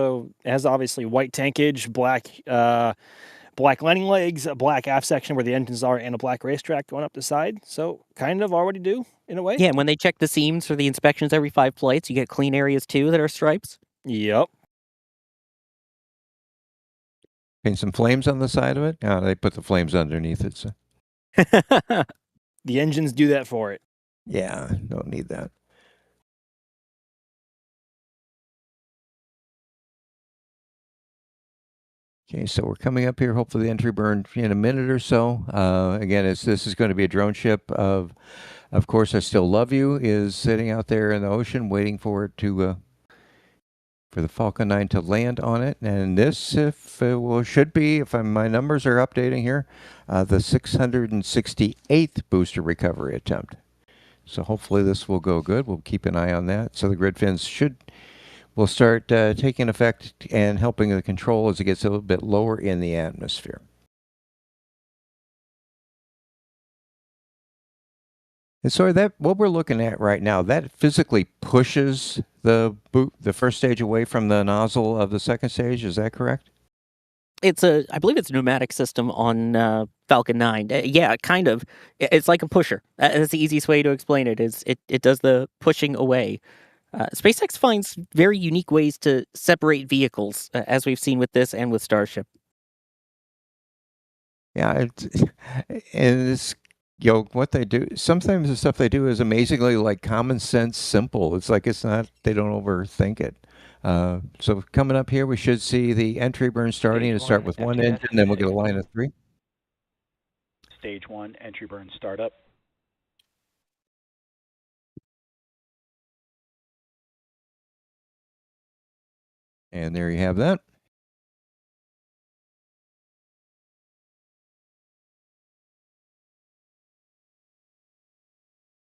obviously white tankage, black landing legs, a black aft section where the engines are, and a black racetrack going up the side. So kind of already do in a way. Yeah, and when they check the seams for the inspections every 5 flights, you get clean areas too that are stripes. Yep. And some flames on the side of it? Oh, they put the flames underneath it. So. The engines do that for it. Yeah, don't need that. Okay, so we're coming up here. Hopefully the entry burn in a minute or so. Again, this is going to be a drone ship of course, I Still Love You is sitting out there in the ocean waiting for it to, for the Falcon 9 to land on it. And this, should be, if my numbers are updating here, the 668th booster recovery attempt. So hopefully this will go good. We'll keep an eye on that. So the grid fins will start taking effect and helping the control as it gets a little bit lower in the atmosphere. And so what we're looking at right now, that physically pushes the first stage away from the nozzle of the second stage. Is that correct? I believe it's a pneumatic system on Falcon 9. Yeah, kind of. It's like a pusher. That's the easiest way to explain it. It does the pushing away. SpaceX finds very unique ways to separate vehicles, as we've seen with this and with Starship. Yeah, and it's what they do. Sometimes the stuff they do is amazingly like common sense, simple. It's like they don't overthink it. So coming up here, we should see the entry burn starting to start with one engine, then we'll get a line of 3. Stage 1 entry burn startup. And there you have that.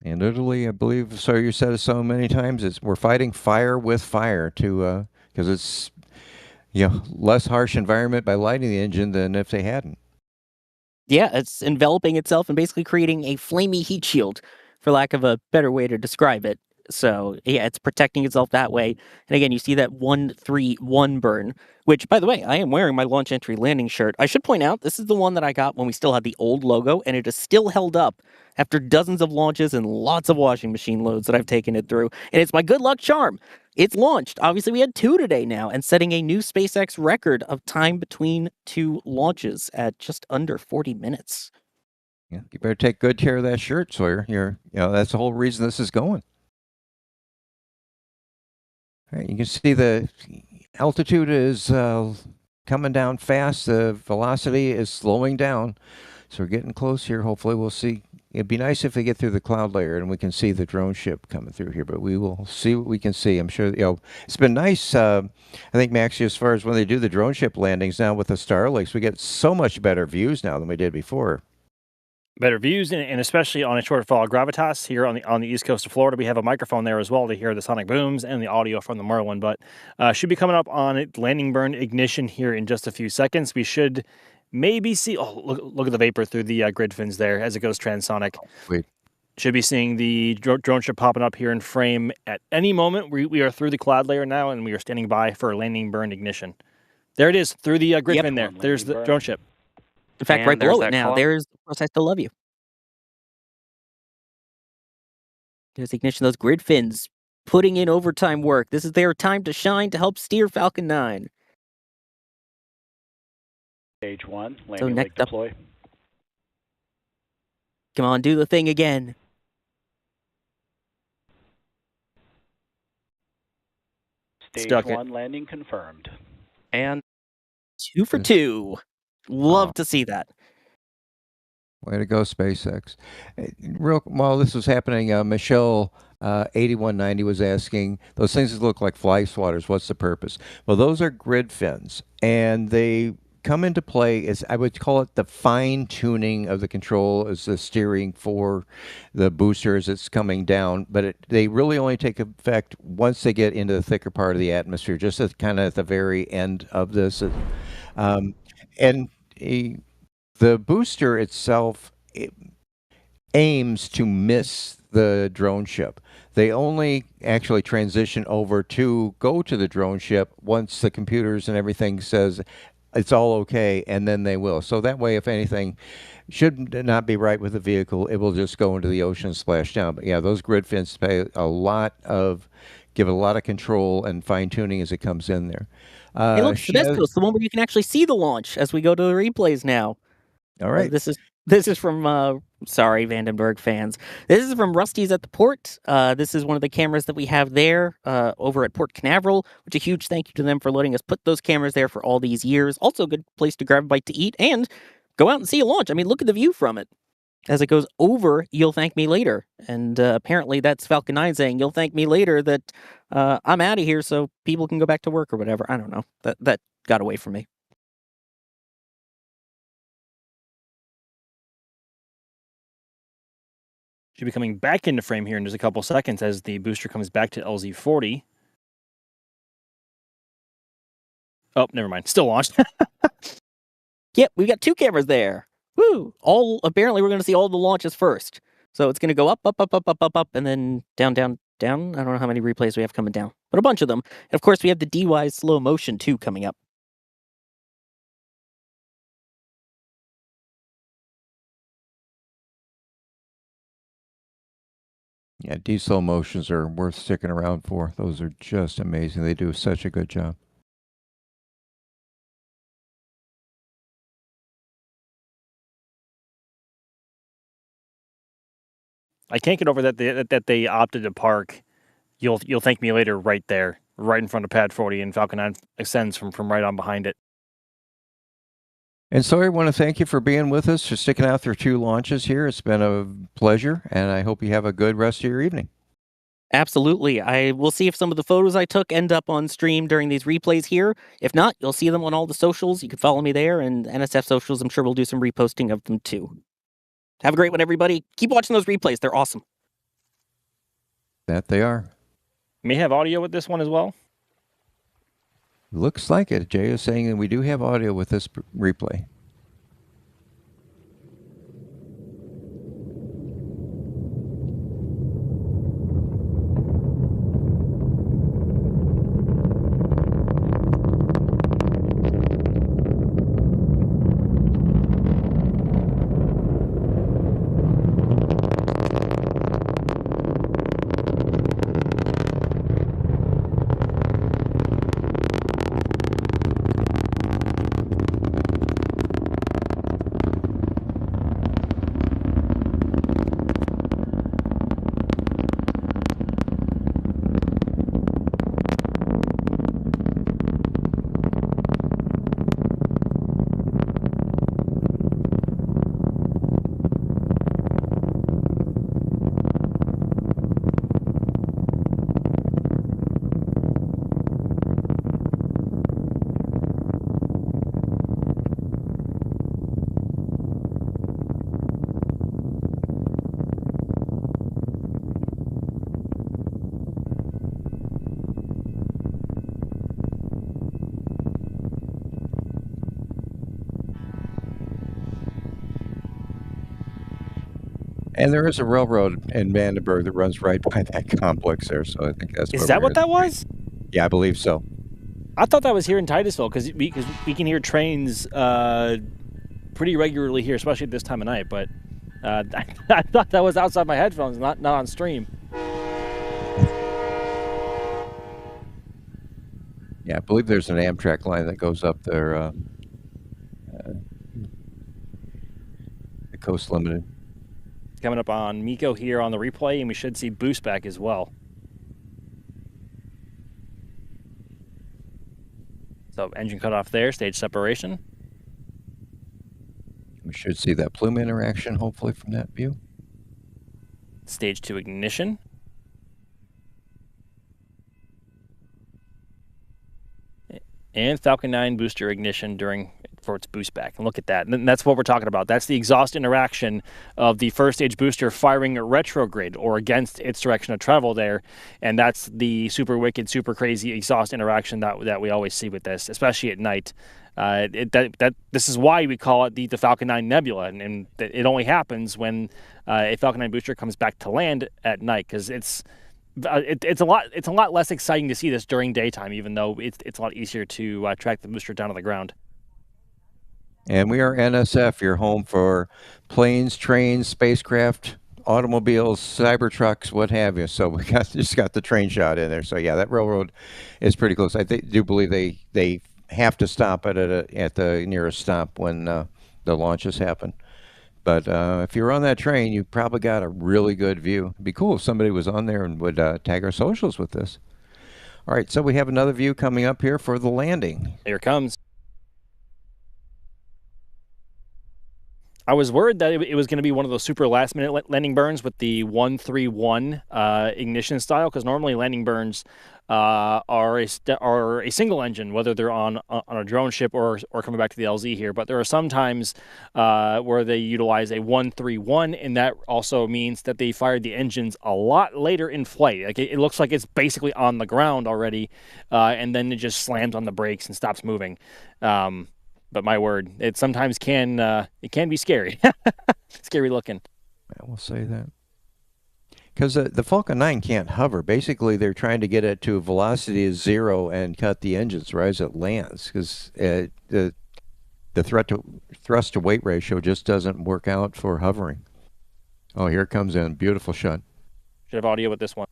And literally, I believe, so you said it so many times, we're fighting fire with fire to, because it's, less harsh environment by lighting the engine than if they hadn't. Yeah, it's enveloping itself and basically creating a flamey heat shield, for lack of a better way to describe it. So, yeah, it's protecting itself that way. And again, you see that 131 burn, which, by the way, I am wearing my launch entry landing shirt. I should point out, this is the one that I got when we still had the old logo, and it is still held up after dozens of launches and lots of washing machine loads that I've taken it through. And it's my good luck charm. It's launched. Obviously, we had 2 today now, and setting a new SpaceX record of time between 2 launches at just under 40 minutes. Yeah, you better take good care of that shirt, Sawyer. That's the whole reason this is going. All right, you can see the altitude is coming down fast. The velocity is slowing down. So we're getting close here. Hopefully we'll see. It'd be nice if they get through the cloud layer and we can see the drone ship coming through here, but we will see what we can see. I'm sure, it's been nice. I think, Maxie, as far as when they do the drone ship landings now with the Starlinks, we get so much better views now than we did before. Better views, and especially on a shortfall gravitas here on the east coast of Florida. We have a microphone there as well to hear the sonic booms and the audio from the Merlin, but should be coming up on landing burn ignition here in just a few seconds. We should maybe see, look at the vapor through the grid fins there as it goes transonic. Wait. Should be seeing the drone ship popping up here in frame at any moment. We are through the cloud layer now, and we are standing by for landing burn ignition. There it is, through the grid fin there. There's the drone ship. In fact, And right below there's it that now, clock. there's Of Course I Still Love You. There's ignition, those grid fins putting in overtime work. This is their time to shine to help steer Falcon 9. Stage 1, So landing leg next up, deploy. come on, do the thing again. Stage Stuck it. 1, landing confirmed. And 2 for 2. Love to see that. Way to go, SpaceX. While this was happening, Michelle 8190 was asking, those things that look like fly swatters, what's the purpose? Well, those are grid fins, and they come into play as, I would call it, the fine-tuning of the control as the steering for the booster as it's coming down, but they really only take effect once they get into the thicker part of the atmosphere, just kind of at the very end of this. The booster itself aims to miss the drone ship. They only actually transition over to go to the drone ship once the computers and everything says it's all okay, and then they will. So that way, if anything should not be right with the vehicle, it will just go into the ocean and splash down. But yeah, those grid fins give it a lot of control and fine tuning as it comes in there. Hey, look, the best coast, the one where you can actually see the launch as we go to the replays now. All right. This is from sorry, Vandenberg fans. This is from Rusty's at the port. This is one of the cameras that we have there over at Port Canaveral, which a huge thank you to them for letting us put those cameras there for all these years. Also a good place to grab a bite to eat and go out and see a launch. I mean, look at the view from it. As it goes over, you'll thank me later. And apparently that's Falcon 9 saying, you'll thank me later that I'm out of here so people can go back to work or whatever. I don't know. That got away from me. Should be coming back into frame here in just a couple seconds as the booster comes back to LZ40. Oh, never mind. Still launched. Yep, we've got 2 cameras there. Woo! Apparently we're going to see all the launches first. So it's going to go up, and then down, down, down. I don't know how many replays we have coming down, but a bunch of them. And of course, we have the DY slow motion too coming up. Yeah, D-slow motions are worth sticking around for. Those are just amazing. They do such a good job. I can't get over that they opted to park. You'll thank me later right there, right in front of Pad 40, and Falcon 9 extends from right on behind it. And so I want to thank you for being with us, for sticking out through 2 launches here. It's been a pleasure, and I hope you have a good rest of your evening. Absolutely. I will see if some of the photos I took end up on stream during these replays here. If not, you'll see them on all the socials. You can follow me there, and NSF socials, I'm sure we'll do some reposting of them too. Have a great one, everybody. Keep watching those replays. They're awesome. That they are. May have audio with this one as well. Looks like it. Jay is saying that we do have audio with this replay. And there is a railroad in Vandenberg that runs right by that complex there, so I think that's Is where that we're what that was? Yeah, I believe so. I thought that was here in Titusville because we can hear trains pretty regularly here, especially at this time of night. But I thought that was outside my headphones, not on stream. Yeah, I believe there's an Amtrak line that goes up there, the Coast Limited. Coming up on Miko here on the replay, and we should see boost back as well. So engine cut off there, stage separation. We should see that plume interaction, hopefully, from that view. Stage 2 ignition. And Falcon 9 booster ignition for its boost back. And look at that. And that's what we're talking about. That's the exhaust interaction of the first stage booster firing retrograde or against its direction of travel there. And that's the super wicked, super crazy exhaust interaction that we always see with this, especially at night. This is why we call it the Falcon 9 Nebula, and it only happens when a Falcon 9 booster comes back to land at night, because it's a lot less exciting to see this during daytime, even though it's a lot easier to track the booster down to the ground. And we are NSF, your home for planes, trains, spacecraft, automobiles, Cybertrucks, what have you. So we just got the train shot in there. So yeah, that railroad is pretty close. I do believe they have to stop it at the nearest stop when the launches happen. But if you're on that train, you probably got a really good view. It'd be cool if somebody was on there and would tag our socials with this. All right, so we have another view coming up here for the landing. Here it comes. I was worried that it was going to be one of those super last-minute landing burns with the 131 ignition style, because normally landing burns are a single engine, whether they're on a drone ship or coming back to the LZ here. But there are some times where they utilize a 131, and that also means that they fired the engines a lot later in flight. Like it looks like it's basically on the ground already, and then it just slams on the brakes and stops moving. But my word, it sometimes can be scary, scary looking. I will say that. Because the Falcon 9 can't hover. Basically, they're trying to get it to a velocity of 0 and cut the engines right as it lands. Because the thrust to weight ratio just doesn't work out for hovering. Oh, here it comes in. Beautiful shot. Should have audio with this one.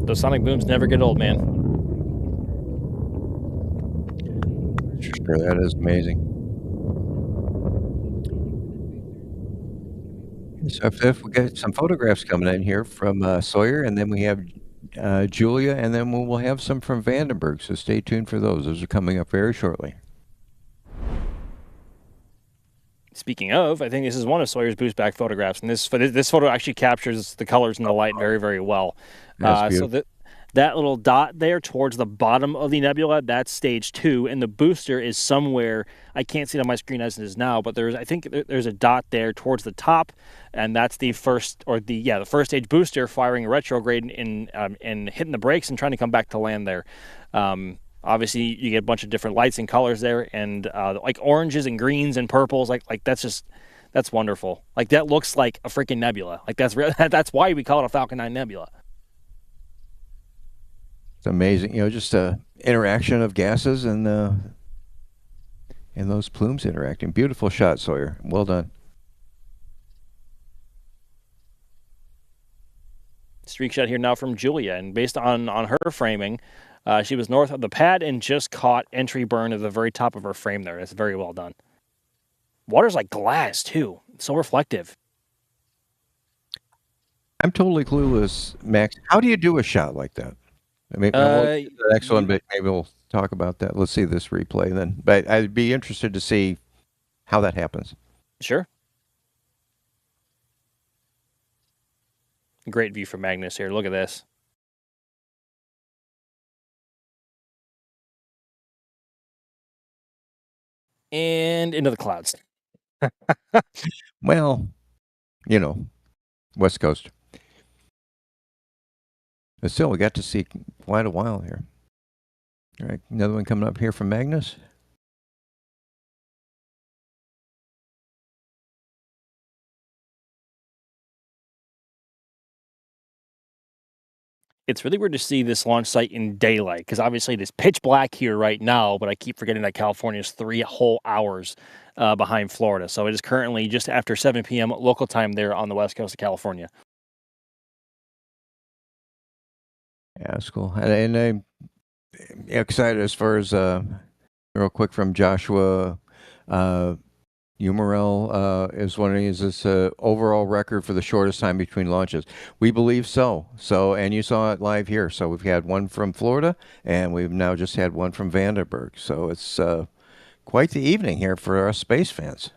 Those sonic booms never get old, man. Sure, that is amazing. So if we get some photographs coming in here from Sawyer, and then we have Julia, and then we'll have some from Vandenberg. So stay tuned for those. Those are coming up very shortly. Speaking of, I think this is one of Sawyer's boost back photographs, and this photo actually captures the colors and the light very, very well. So that little dot there towards the bottom of the nebula, that's stage 2, and the booster is somewhere. I can't see it on my screen as it is now, but I think there's a dot there towards the top, and that's the first stage booster firing retrograde and hitting the brakes and trying to come back to land there. Obviously, you get a bunch of different lights and colors there, and like oranges and greens and purples. Like that's wonderful. Like that looks like a freaking nebula. Like that's why we call it a Falcon 9 Nebula. It's amazing, just interaction of gases and those plumes interacting. Beautiful shot, Sawyer. Well done. Streak shot here now from Julia, and based on her framing, she was north of the pad and just caught entry burn at the very top of her frame there. That's very well done. Water's like glass, too. It's so reflective. I'm totally clueless, Max. How do you do a shot like that? I mean, we'll get to the next one, but maybe we'll talk about that. Let's see this replay then. But I'd be interested to see how that happens. Sure. Great view from Magnus here. Look at this. and into the clouds. Well, you know, West Coast. But still, we got to see quite a while here. All right, another one coming up here from Magnus. It's really weird to see this launch site in daylight because obviously it is pitch black here right now, but I keep forgetting that California is 3 whole hours behind Florida. So it is currently just after 7 p.m. local time there on the west coast of California. Yeah, that's cool. And I'm excited as far as, real quick from Joshua, Umarell is wondering, is this a overall record for the shortest time between launches? We believe so. So, and you saw it live here. So we've had one from Florida, and we've now just had one from Vandenberg. So it's quite the evening here for us space fans.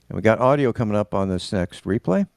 And we got audio coming up on this next replay.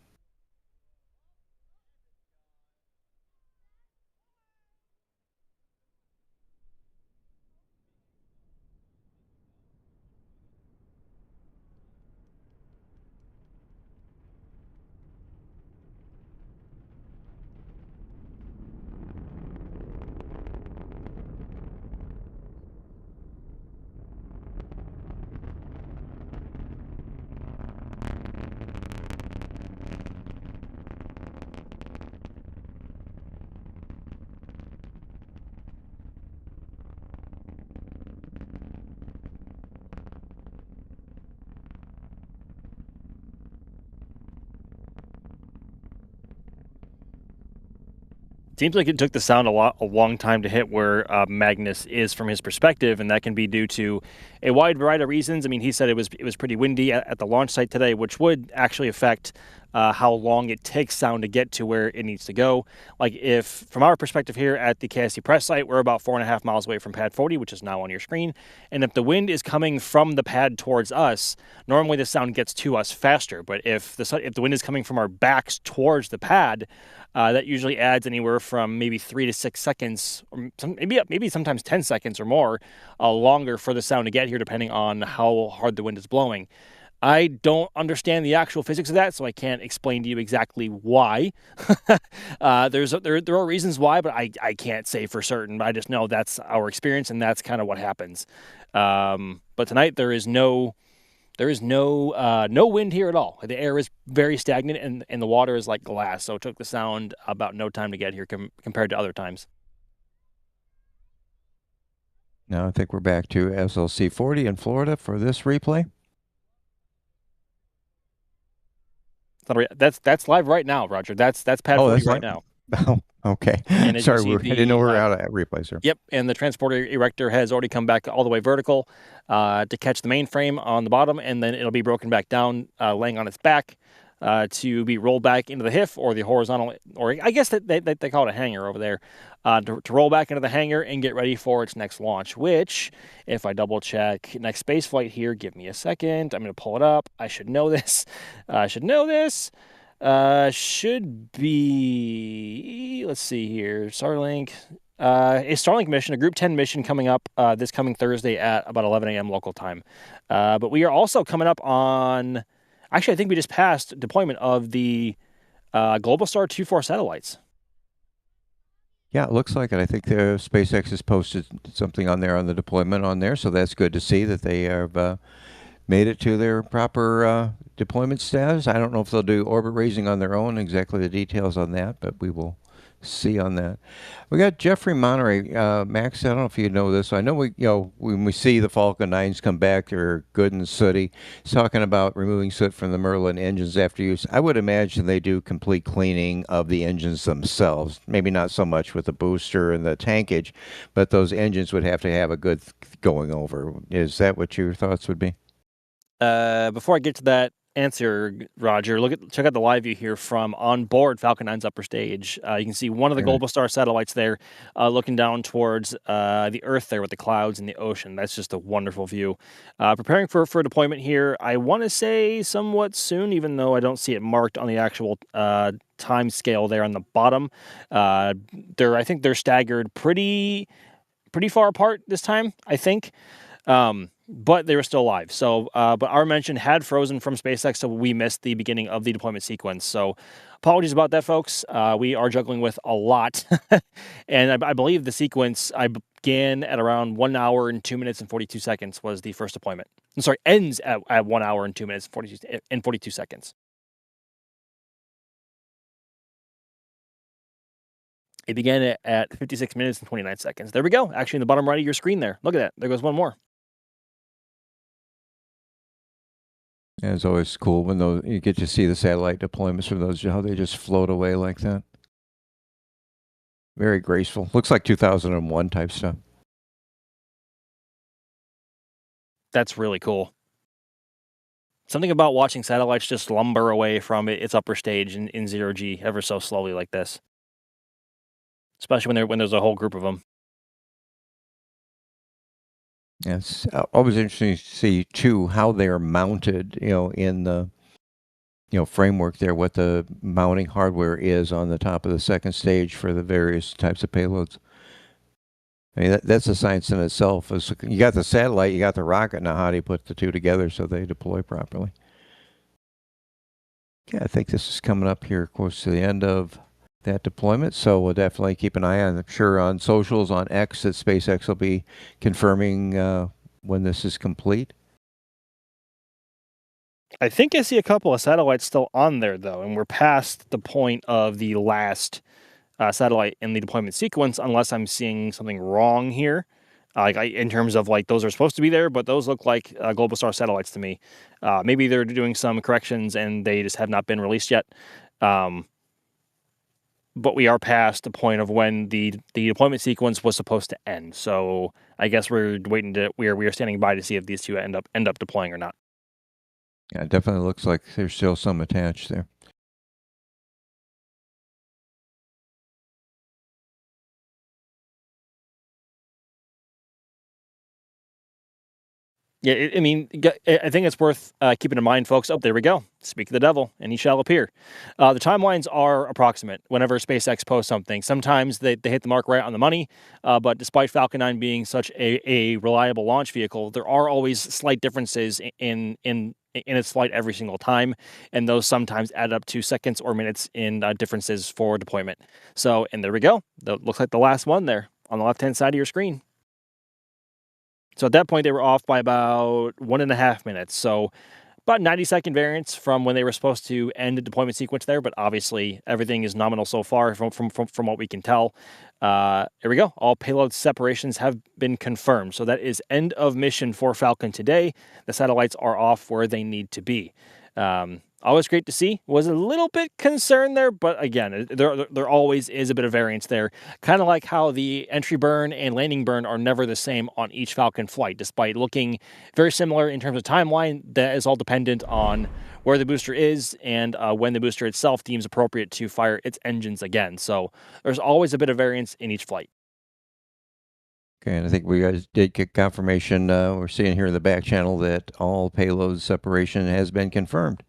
Seems like it took the sound a long time to hit where Magnus is from his perspective, and that can be due to a wide variety of reasons. I mean, he said it was pretty windy at the launch site today, which would actually affect how long it takes sound to get to where it needs to go. Like if, from our perspective here at the KSC press site, we're about 4.5 miles away from pad 40, which is now on your screen. And if the wind is coming from the pad towards us, normally the sound gets to us faster. But if the wind is coming from our backs towards the pad, that usually adds anywhere from maybe 3 to 6 seconds, or maybe sometimes 10 seconds or more longer for the sound to get here, depending on how hard the wind is blowing. I don't understand the actual physics of that, so I can't explain to you exactly why. There are reasons why, but I can't say for certain. I just know that's our experience, and that's kind of what happens. But tonight there is no wind here at all. The air is very stagnant, and the water is like glass, so it took the sound about no time to get here compared to other times. Now I think we're back to SLC 40 in Florida for this replay. That's live right now, Roger. That's pad 40 right now. Oh, okay. Sorry, I didn't know we were out of replays here. Yep, and the transporter erector has already come back all the way vertical to catch the mainframe on the bottom, and then it'll be broken back down, laying on its back to be rolled back into the HIF or the horizontal, or I guess they call it a hangar over there, to roll back into the hangar and get ready for its next launch, which, if I double check next space flight here, give me a second. I'm going to pull it up. I should know this. Should be, let's see here, Starlink. A Starlink mission, a Group 10 mission coming up this coming Thursday at about 11 a.m. local time. But we are also coming up on, actually, I think we just passed deployment of the Globalstar 2-4 satellites. Yeah, it looks like it. I think SpaceX has posted something on there on the deployment on there, so that's good to see that they have made it to their proper deployment status. I don't know if they'll do orbit raising on their own, exactly the details on that, but we will see on that. We got Jeffrey Monterey. Max, I don't know if you know this. I know when we see the Falcon 9s come back, they're good and sooty. He's talking about removing soot from the Merlin engines after use. I would imagine they do complete cleaning of the engines themselves. Maybe not so much with the booster and the tankage, but those engines would have to have a good going over. Is that what your thoughts would be? Before I get to that answer, Roger, check out the live view here from on board Falcon 9's upper stage. You can see one of the Globalstar satellites there, looking down towards the Earth there with the clouds and the ocean. That's just a wonderful view. Preparing for deployment here. I want to say somewhat soon, even though I don't see it marked on the actual time scale there on the bottom. I think they're staggered pretty far apart this time, I think. but they were still alive. So, but our mention had frozen from SpaceX, so we missed the beginning of the deployment sequence. So, apologies about that, folks. We are juggling with a lot, and I believe the sequence I began at around 1 hour and 2 minutes and 42 seconds was the first deployment. I'm sorry, ends at 1 hour and 2 minutes and 42 seconds. It began at 56 minutes and 29 seconds. There we go. Actually, in the bottom right of your screen there. Look at that. There goes one more. Yeah, it's always cool when you get to see the satellite deployments from those, how they just float away like that. Very graceful. Looks like 2001 type stuff. That's really cool. Something about watching satellites just lumber away from its upper stage in zero G ever so slowly like this. Especially when there's a whole group of them. Yeah, it's always interesting to see too how they are mounted, in the framework there, what the mounting hardware is on the top of the second stage for the various types of payloads. I mean, that's a science in itself. You got the satellite, you got the rocket. Now, how do you put the two together so they deploy properly? Yeah, I think this is coming up here, of course, to the end of that deployment. So we'll definitely keep an eye on, I'm sure, on socials, on X, that SpaceX will be confirming when this is complete. I think I see a couple of satellites still on there, though, and we're past the point of the last satellite in the deployment sequence, unless I'm seeing something wrong here. In terms of those are supposed to be there, but those look like Globalstar satellites to me. Maybe they're doing some corrections and they just have not been released yet. But we are past the point of when the deployment sequence was supposed to end. So I guess we're waiting we are standing by to see if these two end up deploying or not. Yeah, it definitely looks like there's still some attached there. Yeah, I think it's worth keeping in mind, folks. Oh, there we go. Speak of the devil, and he shall appear. The timelines are approximate whenever SpaceX posts something. Sometimes they hit the mark right on the money, but despite Falcon 9 being such a reliable launch vehicle, there are always slight differences in its flight every single time, and those sometimes add up to seconds or minutes in differences for deployment. So, and there we go. That looks like the last one there on the left-hand side of your screen. So at that point, they were off by about 1.5 minutes. So about 90-second variance from when they were supposed to end the deployment sequence there. But obviously, everything is nominal so far from what we can tell. Here we go. All payload separations have been confirmed. So that is end of mission for Falcon today. The satellites are off where they need to be. Always great to see. Was a little bit concerned there, but again, there always is a bit of variance there. Kind of like how the entry burn and landing burn are never the same on each Falcon flight, despite looking very similar in terms of timeline. That is all dependent on where the booster is and when the booster itself deems appropriate to fire its engines again. So there's always a bit of variance in each flight. Okay, and I think we guys did get confirmation. We're seeing here in the back channel that all payload separation has been confirmed.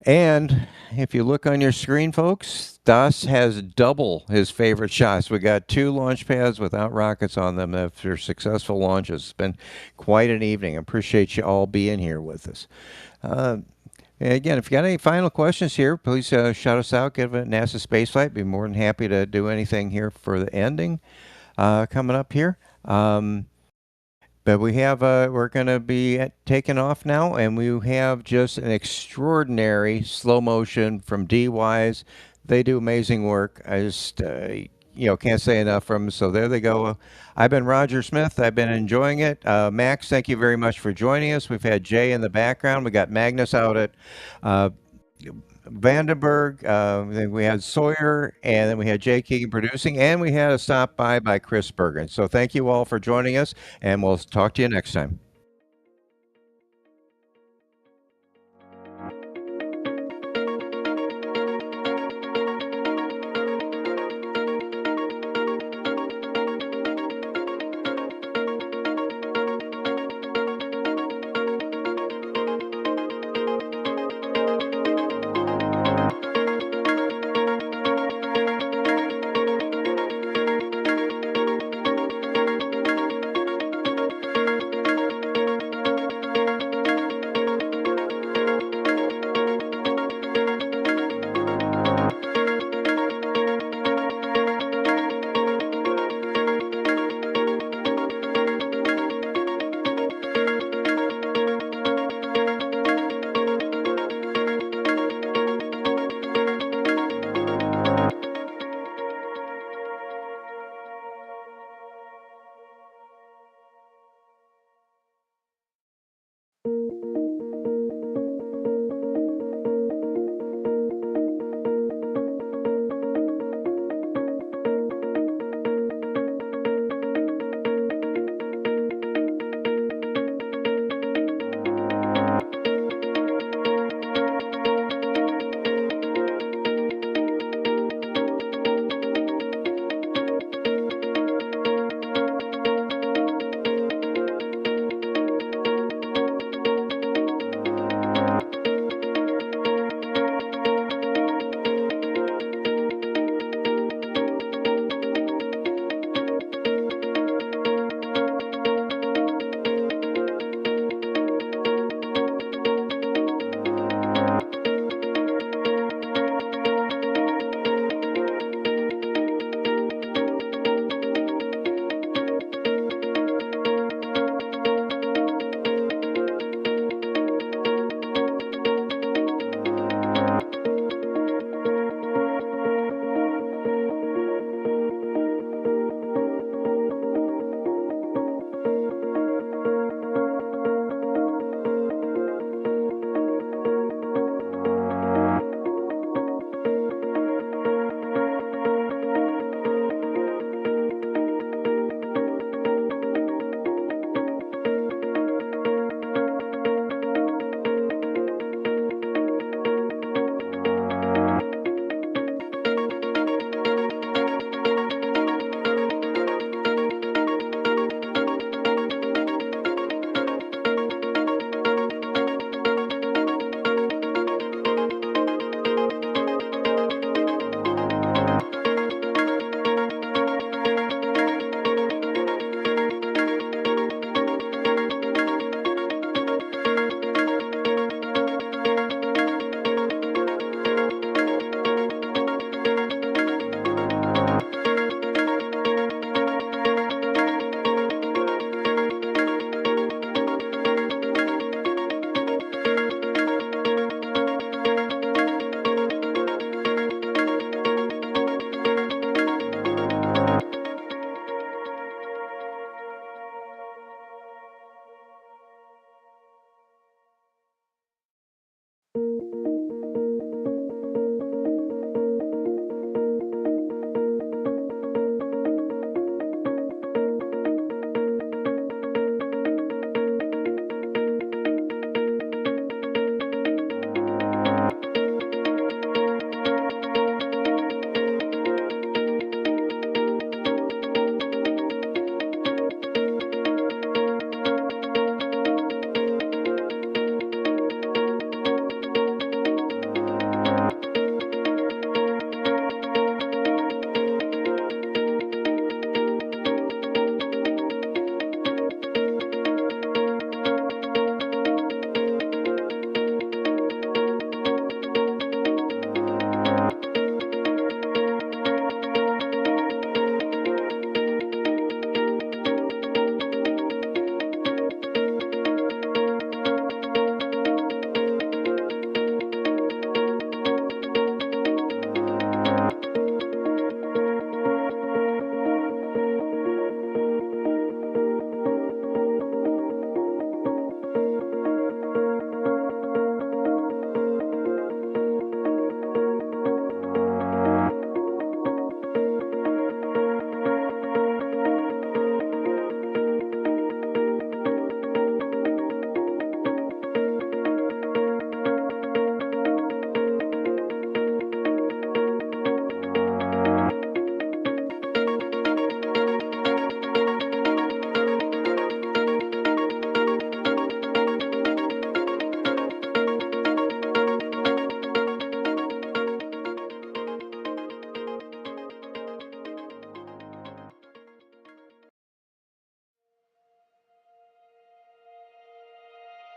And if you look on your screen, folks, Das has double his favorite shots. We got 2 launch pads without rockets on them after successful launches. It's been quite an evening. I appreciate you all being here with us. Again, if you got any final questions here, please shout us out. Give a NASA spaceflight. Be more than happy to do anything here for the ending. Coming up here. But we have, we're going to be taking off now, and we have just an extraordinary slow motion from D-Wise. They do amazing work. I just, can't say enough from them. So there they go. I've been Roger Smith. I've been enjoying it. Max, thank you very much for joining us. We've had Jay in the background. We got Magnus out at Vandenberg, then we had Sawyer, and then we had Jay Keegan producing, and we had a stop by Chris Bergen. So thank you all for joining us, and we'll talk to you next time.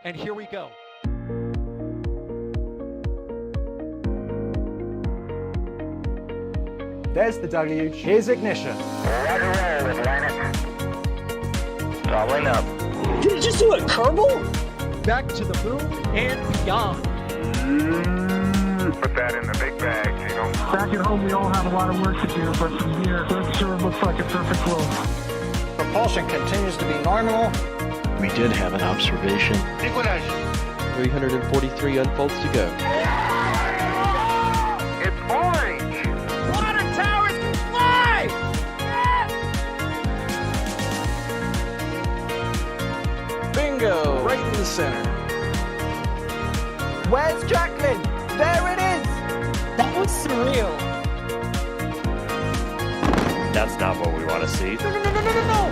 And here we go. There's the W. Here's ignition. Doubling up. Did you just do a Kerbal? Back to the moon and beyond. Put that in the big bag, you know. Back at home, we all have a lot of work to do, but from here, that sure looks like a perfect world. Propulsion continues to be normal. We did have an observation. 343 unfolds to go. It's orange! Water towers can fly! Bingo! Right in the center. Where's Jacqueline? There it is! That was surreal. That's not what we want to see. No!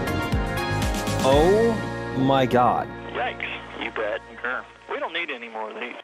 Oh my god. Yikes, you bet and confirmed. We don't need any more of these.